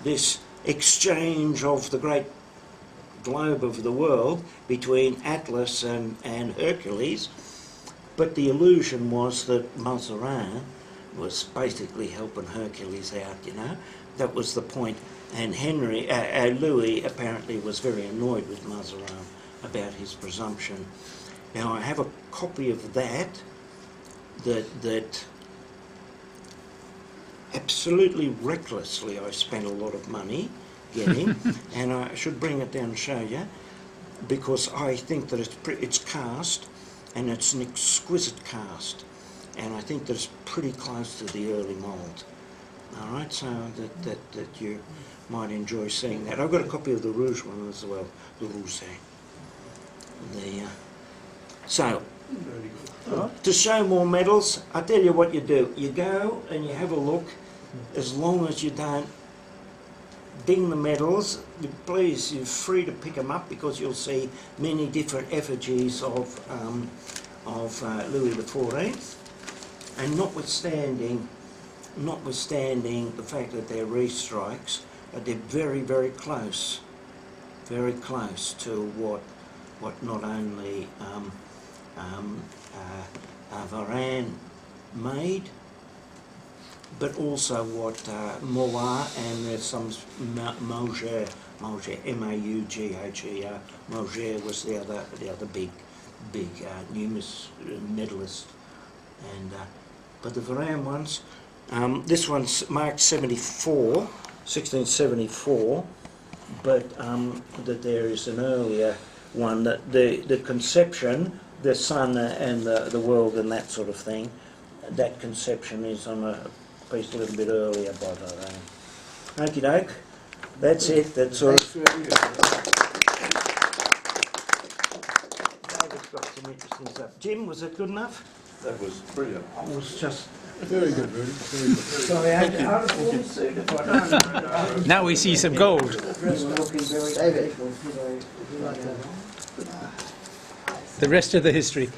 this exchange of the great globe of the world between Atlas and Hercules, but the illusion was that Mazarin was basically helping Hercules out, you know, That was the point. And Louis apparently was very annoyed with Mazarin about his presumption. Now I have a copy of that absolutely recklessly I spent a lot of money getting, and I should bring it down and show you, because I think that it's cast, and it's an exquisite cast, and I think that it's pretty close to the early mould. All right, so that you might enjoy seeing that. I've got a copy of the Rouge one as well, the Rouge. So, to show more medals, I tell you what you do. You go and you have a look, as long as you don't ding the medals. Please, you're free to pick them up, because you'll see many different effigies of Louis XIV. And notwithstanding the fact that they're restrikes, they're very, very close to what not only Varane made, but also what Moulin, and there's some Mauger, M-A-U-G-H-E-R, Mauger was the other big Numis medalist, and but the Varane ones, this one's marked 1674, but that there is an earlier one, that the conception, the sun and the world and that sort of thing, that conception is on a piece a little bit earlier by Varane. Okie doke, that's it. That's sort of. David's got some interesting stuff. Jim, was it good enough? That was brilliant. It was just. Very good, Rudy. Very good. Sorry, I had a full suit if I don't. Now we see some gold. David. The rest of the history.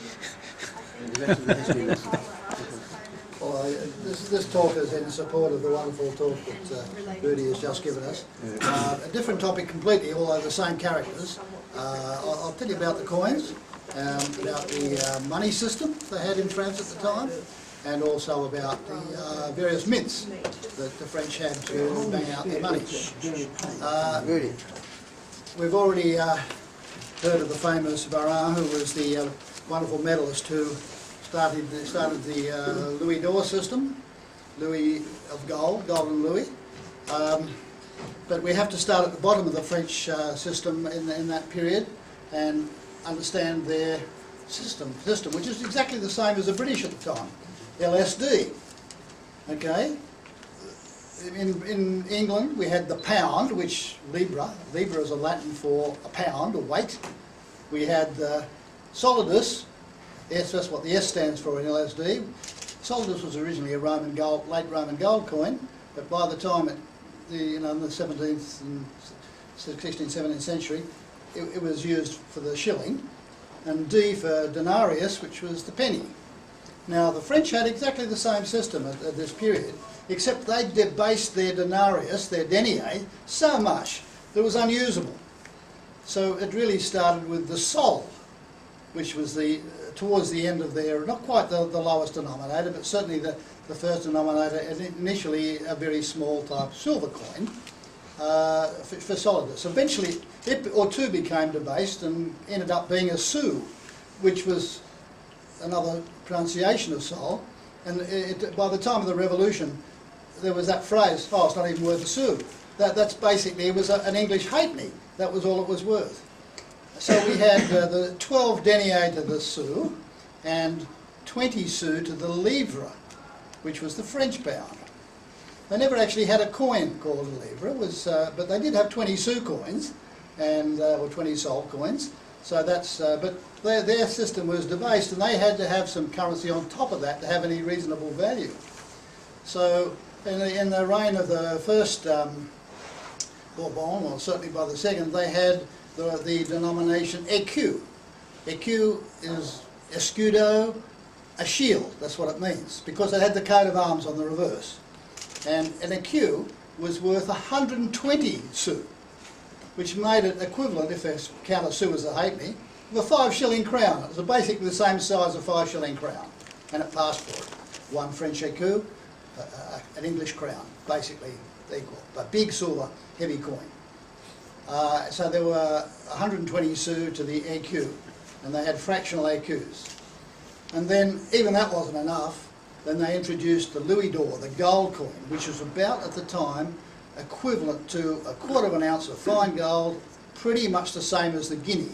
Well, this talk is in support of the wonderful talk that Rudy has just given us. A different topic completely, although the same characters. I'll tell you about the coins, about the money system they had in France at the time, and also about the various mints that the French had to bang out their money. We've already heard of the famous Varane, who was the wonderful medalist who started the Louis d'Or system, Louis of gold, golden Louis. But we have to start at the bottom of the French system in that period and understand their system, which is exactly the same as the British at the time, LSD. Okay. In England, we had the pound, which libra is a Latin for a pound, or weight. We had solidus. Yes, that's what the S stands for in LSD. Solidus was originally a late Roman gold coin, but by the time in the 17th and 16th, 17th century, it was used for the shilling, and D for denarius, which was the penny. Now, the French had exactly the same system at this period, except they debased their denarius, their denier, so much that it was unusable. So it really started with the sol, which was towards the end of their, not quite the lowest denominator, but certainly the first denominator, and initially a very small type silver coin for solidus. Eventually, it or two became debased and ended up being a sou, which was another pronunciation of sol. And by the time of the Revolution, there was that phrase, oh, it's not even worth a sou. That's basically, it was an English halfpenny. That was all it was worth. So we had the 12 deniers to the sou and 20 sous to the livre, which was the French pound. They never actually had a coin called a livre, but they did have 20 sous coins, or 20 sol coins. So that's, but their system was debased, and they had to have some currency on top of that to have any reasonable value. So in the reign of the first Bourbon, or certainly by the second, they had the denomination écu. Écu is escudo, a shield, that's what it means, because it had the coat of arms on the reverse. And an écu was worth 120 sous, which made it equivalent, if they count a sou as a halfpenny, of a 5 shilling crown. It was basically the same size as a 5 shilling crown, and it passed for it. One French écu, an English crown, basically equal, but big silver, heavy coin. So there were 120 sous to the écu, and they had fractional écus. And then, even that wasn't enough, then they introduced the louis d'or, the gold coin, which was about, at the time, equivalent to a quarter of an ounce of fine gold, pretty much the same as the guinea.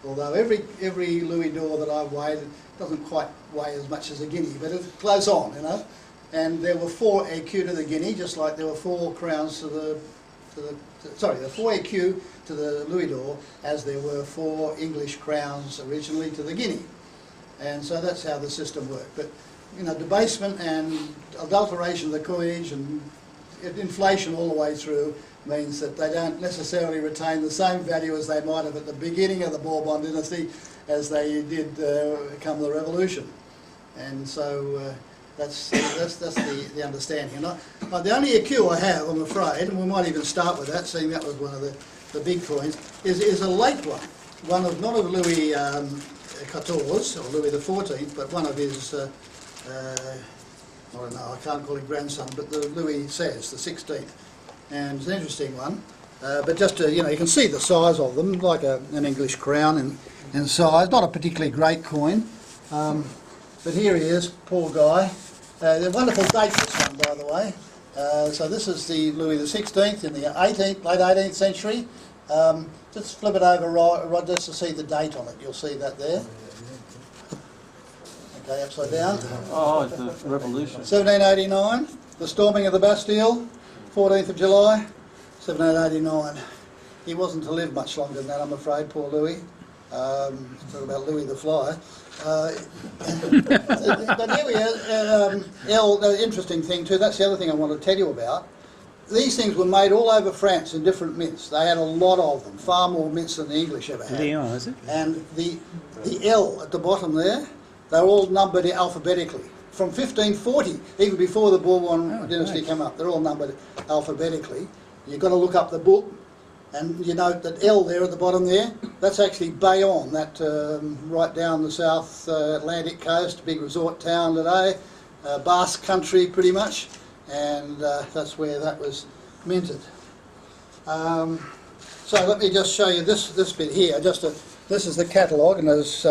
Although every louis d'or that I've weighed, it doesn't quite weigh as much as a guinea, but it close on, you know. And there were 4 écus to the guinea, just like there were 4 crowns to the sorry, the 4 écus to the louis d'or, as there were 4 English crowns originally to the guinea. And so that's how the system worked. But, you know, debasement and adulteration of the coinage and inflation all the way through means that they don't necessarily retain the same value as they might have at the beginning of the Bourbon dynasty as they did come the Revolution. And so that's the understanding. And the only écu I have, I'm afraid, and we might even start with that, seeing that was one of the big coins, is a late one of not of Louis XIV or Louis XIV, but one of his I don't know, I can't call him grandson, but the Louis XVI, the 16th. And it's an interesting one. But just to, you know, you can see the size of them, like an English crown in size. Not a particularly great coin. But here he is, poor guy. A wonderful date, this one, by the way. So this is the Louis XVI in the late 18th century. Just flip it over, Rod, just to see the date on it. You'll see that there. Okay, upside down. Oh, the Revolution. 1789, the storming of the Bastille, 14th of July, 1789. He wasn't to live much longer than that, I'm afraid, poor Louis. Talk about Louis the Fly. But here we are. Interesting thing too, that's the other thing I want to tell you about. These things were made all over France in different mints. They had a lot of them, far more mints than the English ever had. Leon, is it? And the L at the bottom there, they're all numbered alphabetically. From 1540, even before the Bourbon dynasty came up, they're all numbered alphabetically. You've got to look up the book, and you note that L there at the bottom there, that's actually Bayonne, that right down the South Atlantic coast, big resort town today, Basque country pretty much, and that's where that was minted. So let me just show you this bit here. This is the catalogue, and as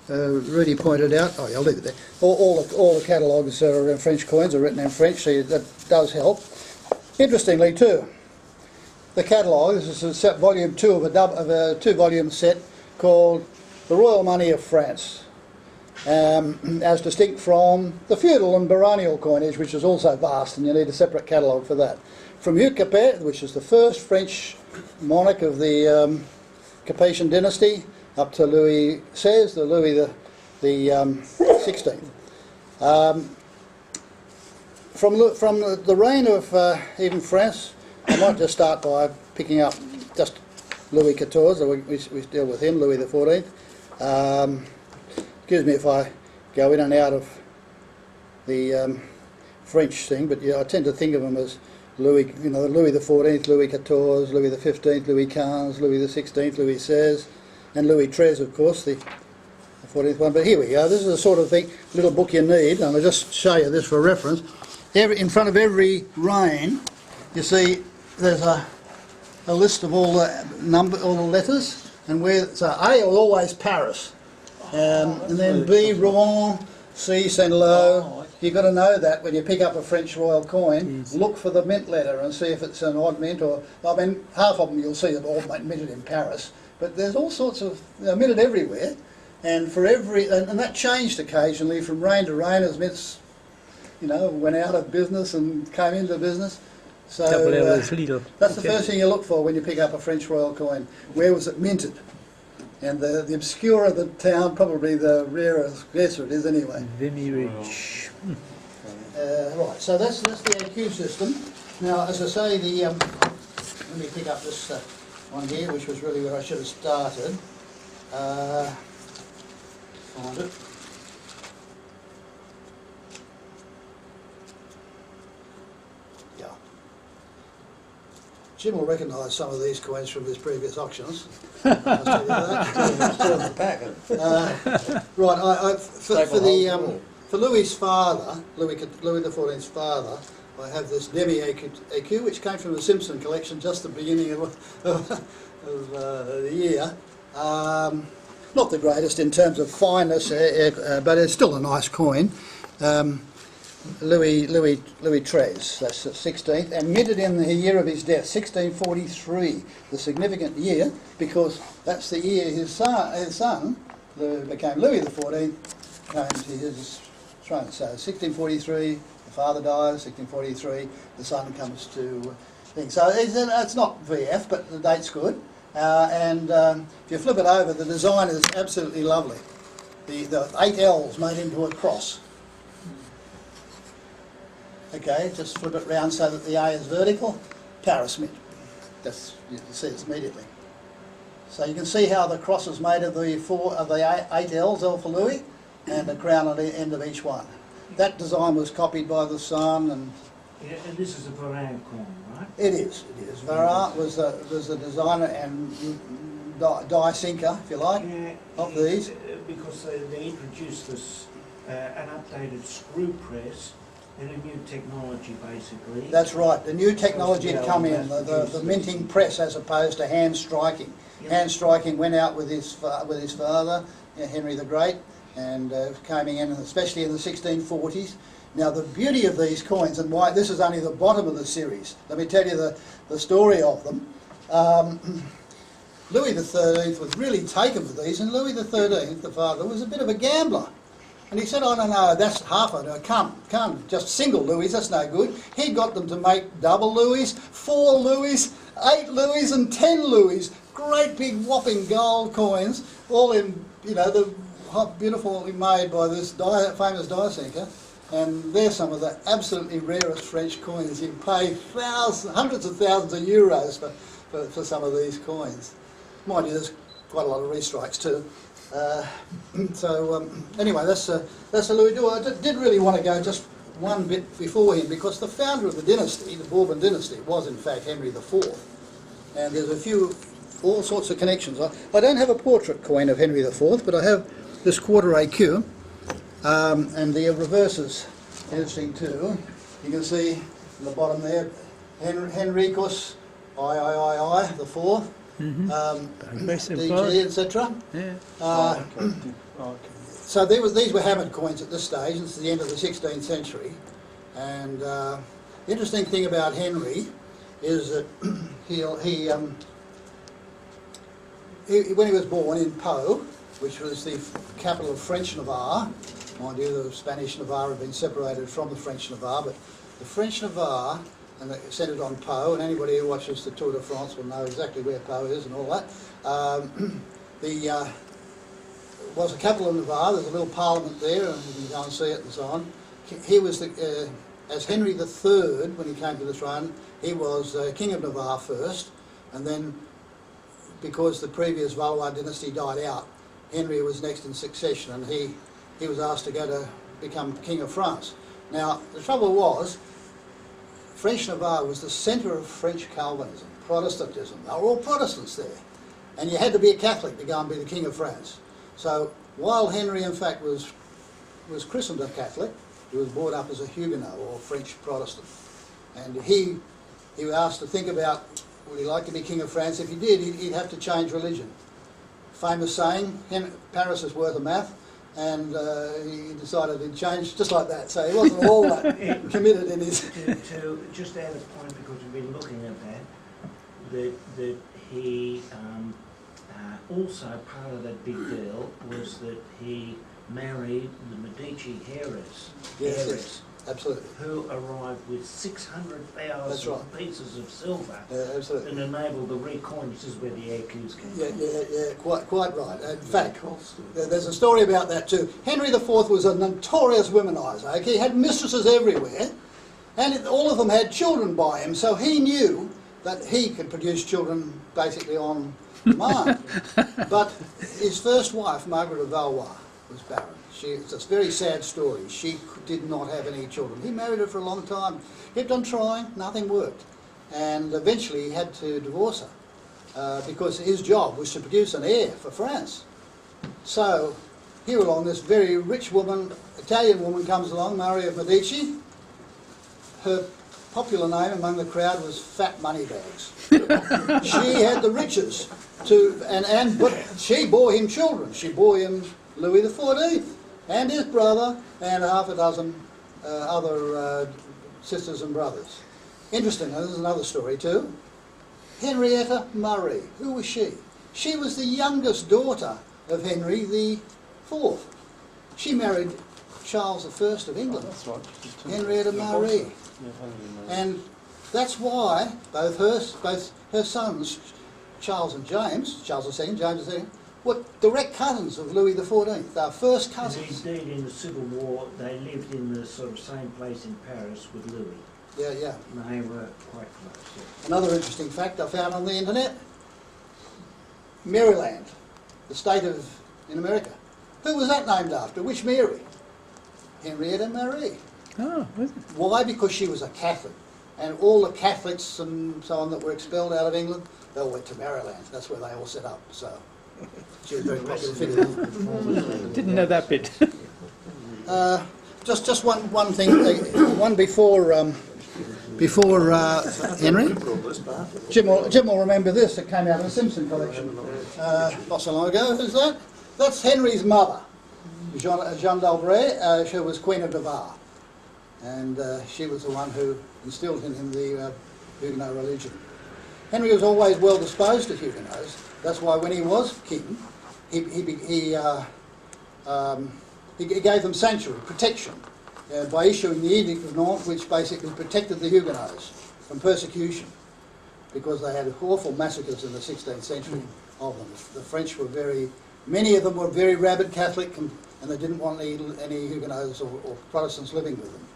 Rudy pointed out, oh yeah, I'll leave it there. All the catalogues are French coins are written in French, so that does help. Interestingly too, the catalogue, this is volume 2 of a 2-volume set called The Royal Money of France, as distinct from the feudal and baronial coinage, which is also vast, and you need a separate catalogue for that. From Hugh Capet, which is the first French monarch of the Capetian dynasty, up to Louis XVI, the Louis the 16th. From the reign of even France, I might just start by picking up just Louis XIV, we deal with him, Louis XIV. Excuse me if I go in and out of the French thing, but yeah, I tend to think of him as Louis, you know, Louis XIV, Louis XIV, Louis XV, Louis XV, Louis XVI, Louis XVI, and Louis XIII, of course, the 14th one. But here we go. This is the sort of thing, little book you need, and I'll just show you this for reference. In front of every reign, you see there's a list of all the letters, and so A is always Paris, and then B Rouen, C Saint-Lô. You've got to know that when you pick up a French royal coin, look for the mint letter and see if it's an odd mint, or I mean, half of them you'll see them all minted in Paris. But there's all sorts of, they're minted everywhere, and for every, and that changed occasionally from reign to reign as mints, you know, went out of business and came into business. So that's the first thing you look for when you pick up a French royal coin. Where was it minted? And the obscurer the town, probably the rarer it is anyway. Vimy-Ridge. Right, so that's the AQ system. Now, as I say, let me pick up this one here, which was really where I should have started. Find it. Yeah. Jim will recognise some of these coins from his previous auctions. I'll tell you that. Right, for Louis's father, Louis XIV's father, I have this Demi EQ, which came from the Simpson collection, just the beginning of the year. Not the greatest in terms of fineness, but it's still a nice coin. Louis XIII, that's the 16th, and minted in the year of his death, 1643, the significant year, because that's the year his son became Louis XIV, came to his throne. So 1643, the father dies, 1643, the son comes to things. So it's not VF, but the date's good. And if you flip it over, the design is absolutely lovely. The 8 L's made into a cross. Okay, just flip it round so that the A is vertical. Paris mint. That's, you can see it immediately. So you can see how the cross is made of the 8 L's, L for Louis, and the crown on the end of each one. That design was copied by the son, and Yeah, and this is a Varane coin, right? it is. Varane was the designer and die sinker, if you like, of these. Because they introduced this, an updated screw press and a new technology, basically. That's right. The new technology had come in, the minting press as opposed to hand striking. Yep. Hand striking went out with his father, Henry the Great, and came in, especially in the 1640s. Now the beauty of these coins, and why this is only the bottom of the series, let me tell you the story of them. Louis XIII was really taken with these, and Louis XIII, the father, was a bit of a gambler. And he said, oh no, that's half of it, can't just single Louis, that's no good. He got them to make double Louis, 4 Louis, 8 Louis and 10 Louis. Great big whopping gold coins, all in, the beautifully made by this famous die sinker. And they're some of the absolutely rarest French coins. You pay hundreds of thousands of euros for some of these coins. Mind you, there's quite a lot of restrikes too. Anyway, that's a Louis XII. I did really want to go just one bit before him, because the founder of the dynasty, the Bourbon dynasty, was in fact Henry IV. And there's all sorts of connections. I don't have a portrait coin of Henry IV, but I have this quarter AQ, and the reverse is interesting too. You can see in the bottom there, Henricus III, the fourth. DG, etc. Yeah. So these were hammered coins at this stage. This is the end of the 16th century. And the interesting thing about Henry is that when he was born in Pau, which was the capital of French Navarre, mind you, the Spanish Navarre had been separated from the French Navarre, but the French Navarre, and they centred on Pau, and anybody who watches the Tour de France will know exactly where Pau is and all that. Was a capital of Navarre. There's a little parliament there, and you can go and see it and so on. He was, as Henry III, when he came to the throne, he was King of Navarre first, and then, because the previous Valois dynasty died out, Henry was next in succession, and he was asked to go to become King of France. Now, the trouble was, French Navarre was the centre of French Calvinism, Protestantism. They were all Protestants there. And you had to be a Catholic to go and be the King of France. So while Henry, in fact, was christened a Catholic, he was brought up as a Huguenot or French Protestant. And he was asked to think about, would he like to be King of France? If he did, he'd have to change religion. Famous saying, Paris is worth a math. And he decided he'd change just like that. So he wasn't all that committed in his... To just add a point, because we've been looking at that he also, part of that big deal was that he married the Medici heiress. Yes, absolutely. Who arrived with 600,000 pieces of silver. Absolutely. And enabled the recoin. This is where the AQs came from. Yeah, quite right. In fact, there's a story about that too. Henry IV was a notorious womanizer. Okay? He had mistresses everywhere, and all of them had children by him, so he knew that he could produce children basically on demand. But his first wife, Margaret of Valois, was barren. It's a very sad story. She did not have any children. He married her for a long time, kept on trying, nothing worked. And eventually he had to divorce her because his job was to produce an heir for France. So here along, this very rich woman, Italian woman, comes along, Maria of Medici. Her popular name among the crowd was Fat Moneybags. She had the riches but she bore him children. She bore him Louis XIV and his brother and half a dozen other sisters and brothers. Interesting, this is another story too. Henrietta Murray, who was she? She was the youngest daughter of Henry IV. She married Charles I of England, That's right. Henrietta Murray. And that's why both her sons, Charles and James, Charles II, James II, were direct cousins of Louis XIV. They were first And cousins. indeed, in the Civil War, they lived in the sort of same place in Paris with Louis. Yeah, yeah. And they were quite close. Yeah. Another interesting fact I found on the internet, Maryland, the state in America. Who was that named after? Which Mary? Henrietta Marie. Oh, was it? Why? Because she was a Catholic. And all the Catholics and so on that were expelled out of England, they all went to Maryland. That's where they all set up. So she was a very popular figure. Didn't know that bit. Just one thing, one before Henry. Jim will remember this. It came out of the Simpson collection not so long ago. Who's that? That's Henry's mother, Jeanne d'Albret. She was Queen of Navarre, and she was the one who instilled in him the Huguenot religion. Henry was always well disposed to Huguenots. That's why when he was king, he gave them sanctuary, protection, by issuing the Edict of Nantes, which basically protected the Huguenots from persecution, because they had awful massacres in the 16th century of them. The French were many of them were very rabid Catholic, and they didn't want any Huguenots or Protestants living with them.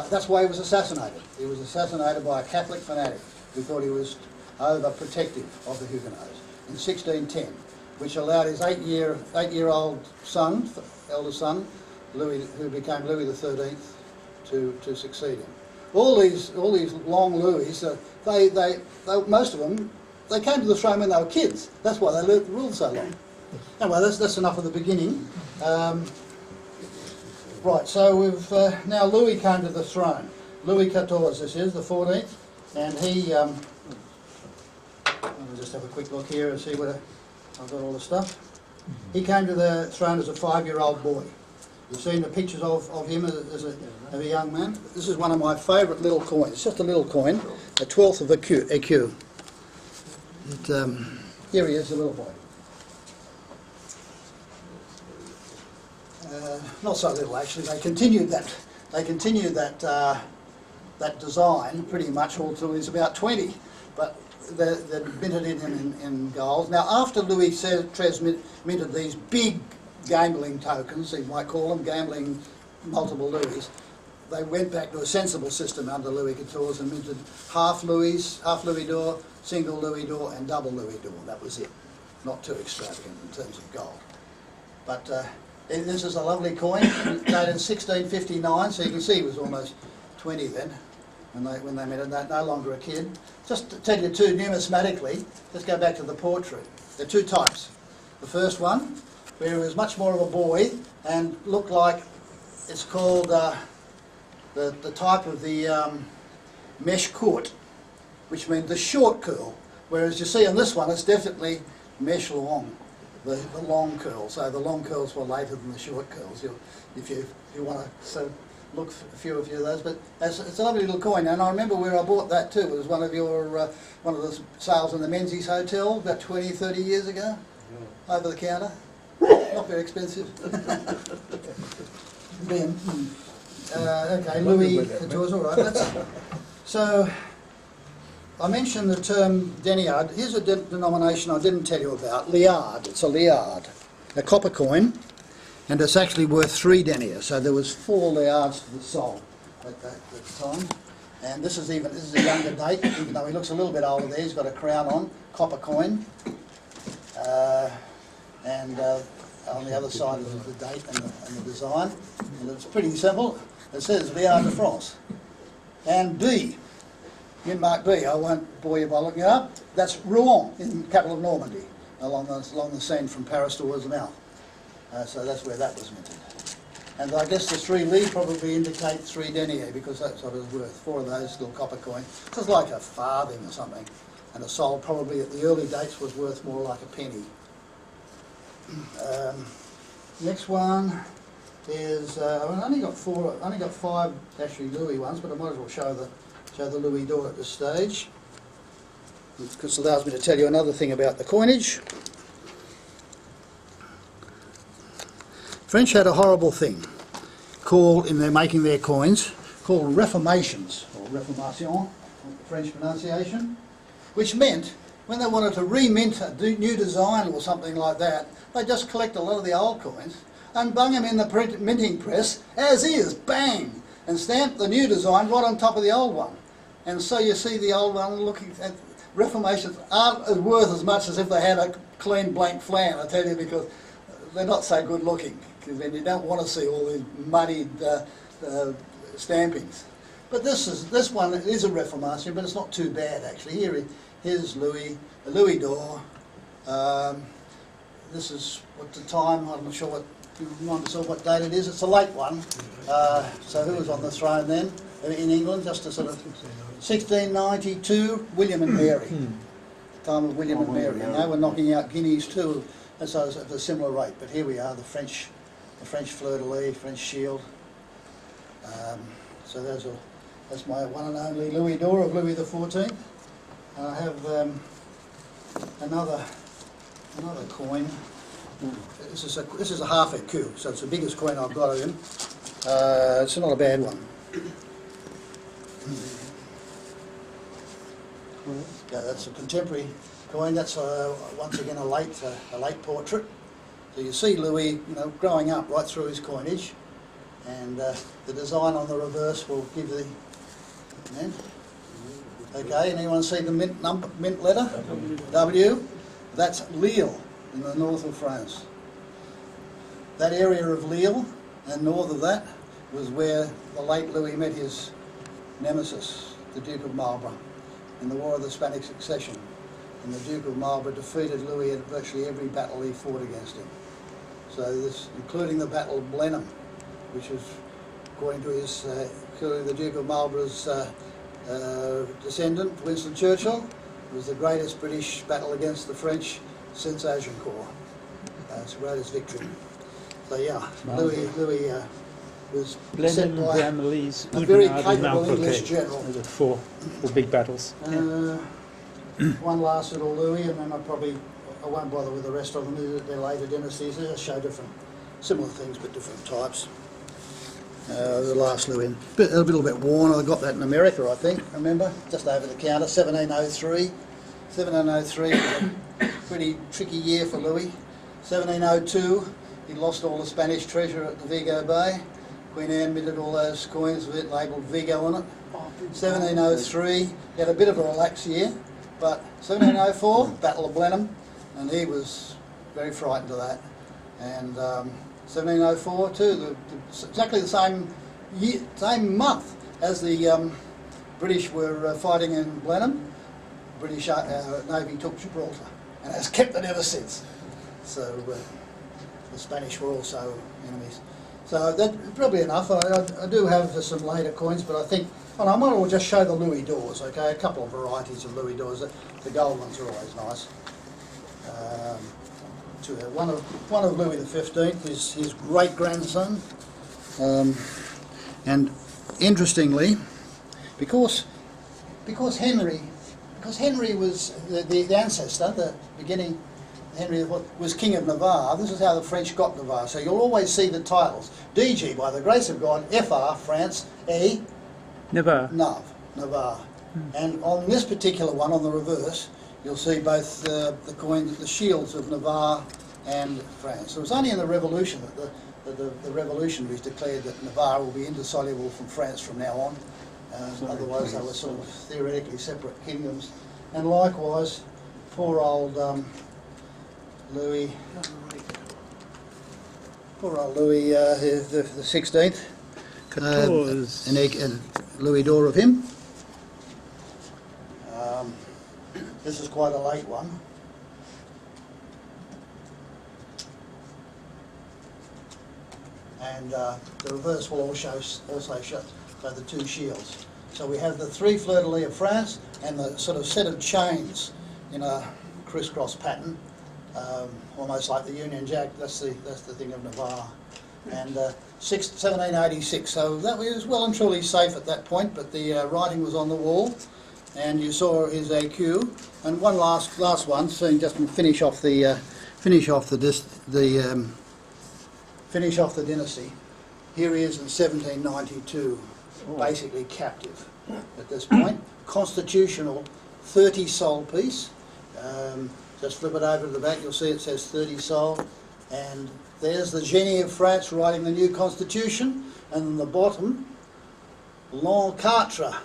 That's why he was assassinated. He was assassinated by a Catholic fanatic who thought he was overprotective of the Huguenots in 1610, which allowed his eight-year-old son, eldest son, Louis, who became Louis XIII, to succeed him. All these long Louis, most of them, they came to the throne when they were kids. That's why they ruled so long. Anyway, that's enough of the beginning. Right, so we've now Louis came to the throne. Louis XIV, this is the 14th, and he. Let me just have a quick look here and see whether I've got all the stuff. He came to the throne as a 5-year-old boy. You've seen the pictures of him as a young man. This is one of my favourite little coins. It's just a little coin, a 12th of EQ. Here he is, the little boy. Not so little actually. They continued that. That design pretty much all till he was about 20, but they minted it in gold. Now, after Louis XIII minted these big gambling tokens, you might call them, gambling multiple Louis, they went back to a sensible system under Louis XIV and minted half Louis d'or, single Louis d'or, and double Louis d'or. That was it. Not too extravagant in terms of gold. But this is a lovely coin, dated in 1659, so you can see he was almost 20 then, when they met him, no longer a kid. Just to tell you too, numismatically, let's go back to the portrait. There are two types. The first one, where he was much more of a boy and looked like, it's called the type of the mesh court, which means the short curl, whereas you see on this one, it's definitely mesh long. The long curls. So the long curls were later than the short curls. If you want to look for a few of those, but it's a lovely little coin. And I remember where I bought that too. It was one of the sales in the Menzies Hotel about 20, 30 years ago, over the counter. Not very expensive. Ben. Okay, Louis XIV. All right. So I mentioned the term deniard. Here's a denomination I didn't tell you about, liard. It's a liard, a copper coin, and it's actually worth 3 deniers. So there was 4 liards to the soul at the time. And this is a younger date, even though he looks a little bit older there. He's got a crown on, copper coin, and on the other side is the date and the design. And it's pretty simple. It says Liard de France. And B. Mark B, I won't bore you by looking it up. That's Rouen, in the capital of Normandy, along the Seine from Paris towards the mouth. So that's where that was minted. And I guess the 3 Li probably indicate 3 denier, because that's what it's worth. 4 of those little copper coins. So it's like a farthing or something. And a sol probably at the early dates was worth more like a penny. Next one is, I've only got 5 actually Louis ones, but I might as well show the Louis d'Or at this stage, because it allows me to tell you another thing about the coinage. French had a horrible thing called, in their making their coins, called reformations, or reformation, French pronunciation, which meant when they wanted to remint a new design or something like that, they just collect a lot of the old coins and bung them in the minting press as is, bang, and stamp the new design right on top of the old one. And so you see the old one looking at reformations aren't as worth as much as if they had a clean blank flan, I tell you, because they're not so good looking. Because then you don't want to see all these muddied stampings. But this one is a reformation, but it's not too bad actually. Here's Louis d'Or. This is what the time, I'm not sure what, you remind yourself what date it is. It's a late one. So who was on the throne then in England? Just a sort of 1692, William and Mary. Time of William and Mary, and they were knocking out guineas too, and so it's at a similar rate. But here we are, the French fleur-de-lis, French shield. So that's my one and only Louis d'Or of Louis XIV. I have another coin. This is a half écu, so it's the biggest coin I've got of him. It's not a bad one. Yeah, that's a contemporary coin. That's once again a late portrait. So you see Louis, growing up right through his coinage, and the design on the reverse will give the mint. Okay, anyone see the mint letter? W. That's Lille in the north of France. That area of Lille and north of that was where the late Louis met his nemesis, the Duke of Marlborough, in the War of the Spanish Succession. And the Duke of Marlborough defeated Louis at virtually every battle he fought against him. So this, including the Battle of Blenheim, which was, according to his, including the Duke of Marlborough's descendant, Winston Churchill, was the greatest British battle against the French since Agincourt. It's the greatest victory. So yeah, Louis was set Blenheim, by Ramillies, a very Oudenarde and capable English Malplaquet. general. Those are four big battles. One last little Louis, and then I won't bother with the rest of them. They're later dynasties. They just show similar things, but different types. The last Louis, a little bit worn. I got that in America, I think. Remember, just over the counter, 1703. 1703 was a pretty tricky year for Louis. 1702, he lost all the Spanish treasure at the Vigo Bay. Queen Anne minted all those coins with it labelled Vigo on it. 1703, he had a bit of a relaxed year, but 1704, Battle of Blenheim, and he was very frightened of that. And 1704 too, exactly the same year, same month as the British were fighting in Blenheim. British Navy took Gibraltar and has kept it ever since. So the Spanish were also enemies. So that's probably enough. I do have some later coins, but I think, I might as well just show the Louis d'Ors, okay? A couple of varieties of Louis d'Ors. The gold ones are always nice. One of Louis XV is his great-grandson. And interestingly, because Henry was the ancestor, the beginning, Henry was King of Navarre. This is how the French got Navarre. So you'll always see the titles. DG, by the grace of God, FR, France, E, Navarre. Navarre. And on this particular one, on the reverse, you'll see both the coins, the shields of Navarre and France. So it was only in the Revolution that the revolutionaries declared that Navarre will be indissoluble from France from now on. Otherwise they were sort of theoretically separate kingdoms. And likewise, poor old Louis the 16th, and Louis d'Or of him. This is quite a late one. and the reverse will also show the two shields. So we have the 3 fleur-de-lis of France and the sort of set of chains in a crisscross pattern, almost like the Union Jack. That's the thing of Navarre. And 1786. So that was well and truly safe at that point. But the writing was on the wall, and you saw his AQ. And one last one, so just finish off the dynasty. Here he is in 1792. Basically captive at this point. Constitutional 30 sol piece. Just flip it over to the back, you'll see it says 30 sol. And there's the Genie of France writing the new constitution. And on the bottom, L'Encatre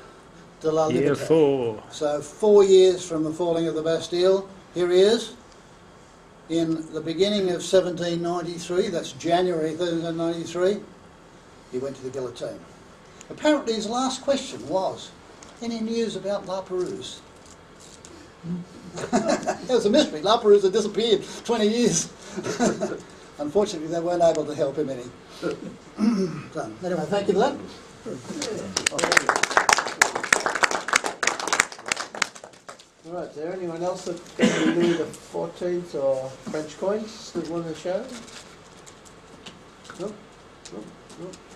de la Year Liberté. 4. So 4 years from the falling of the Bastille. Here he is. In the beginning of 1793, that's January 1793, he went to the guillotine. Apparently his last question was, any news about La Perouse? It was a mystery. La Perouse had disappeared 20 years. Unfortunately, they weren't able to help him any. So, anyway, thank you for that. All right, is there anyone else that Louis the 14th or French coins that want to show? No?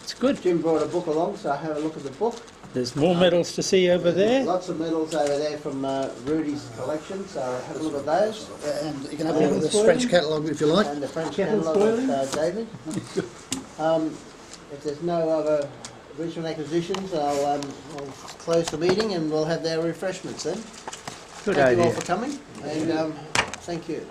It's good. Jim brought a book along, so have a look at the book. There's more medals to see over there. Lots of medals over there from Rudy's collection, so have a look at those. And you can have a look at this French catalogue if you like. And the French catalogue of David. If there's no other original acquisitions, I'll close the meeting and we'll have their refreshments then. Good Thank idea. you all for coming, and thank you.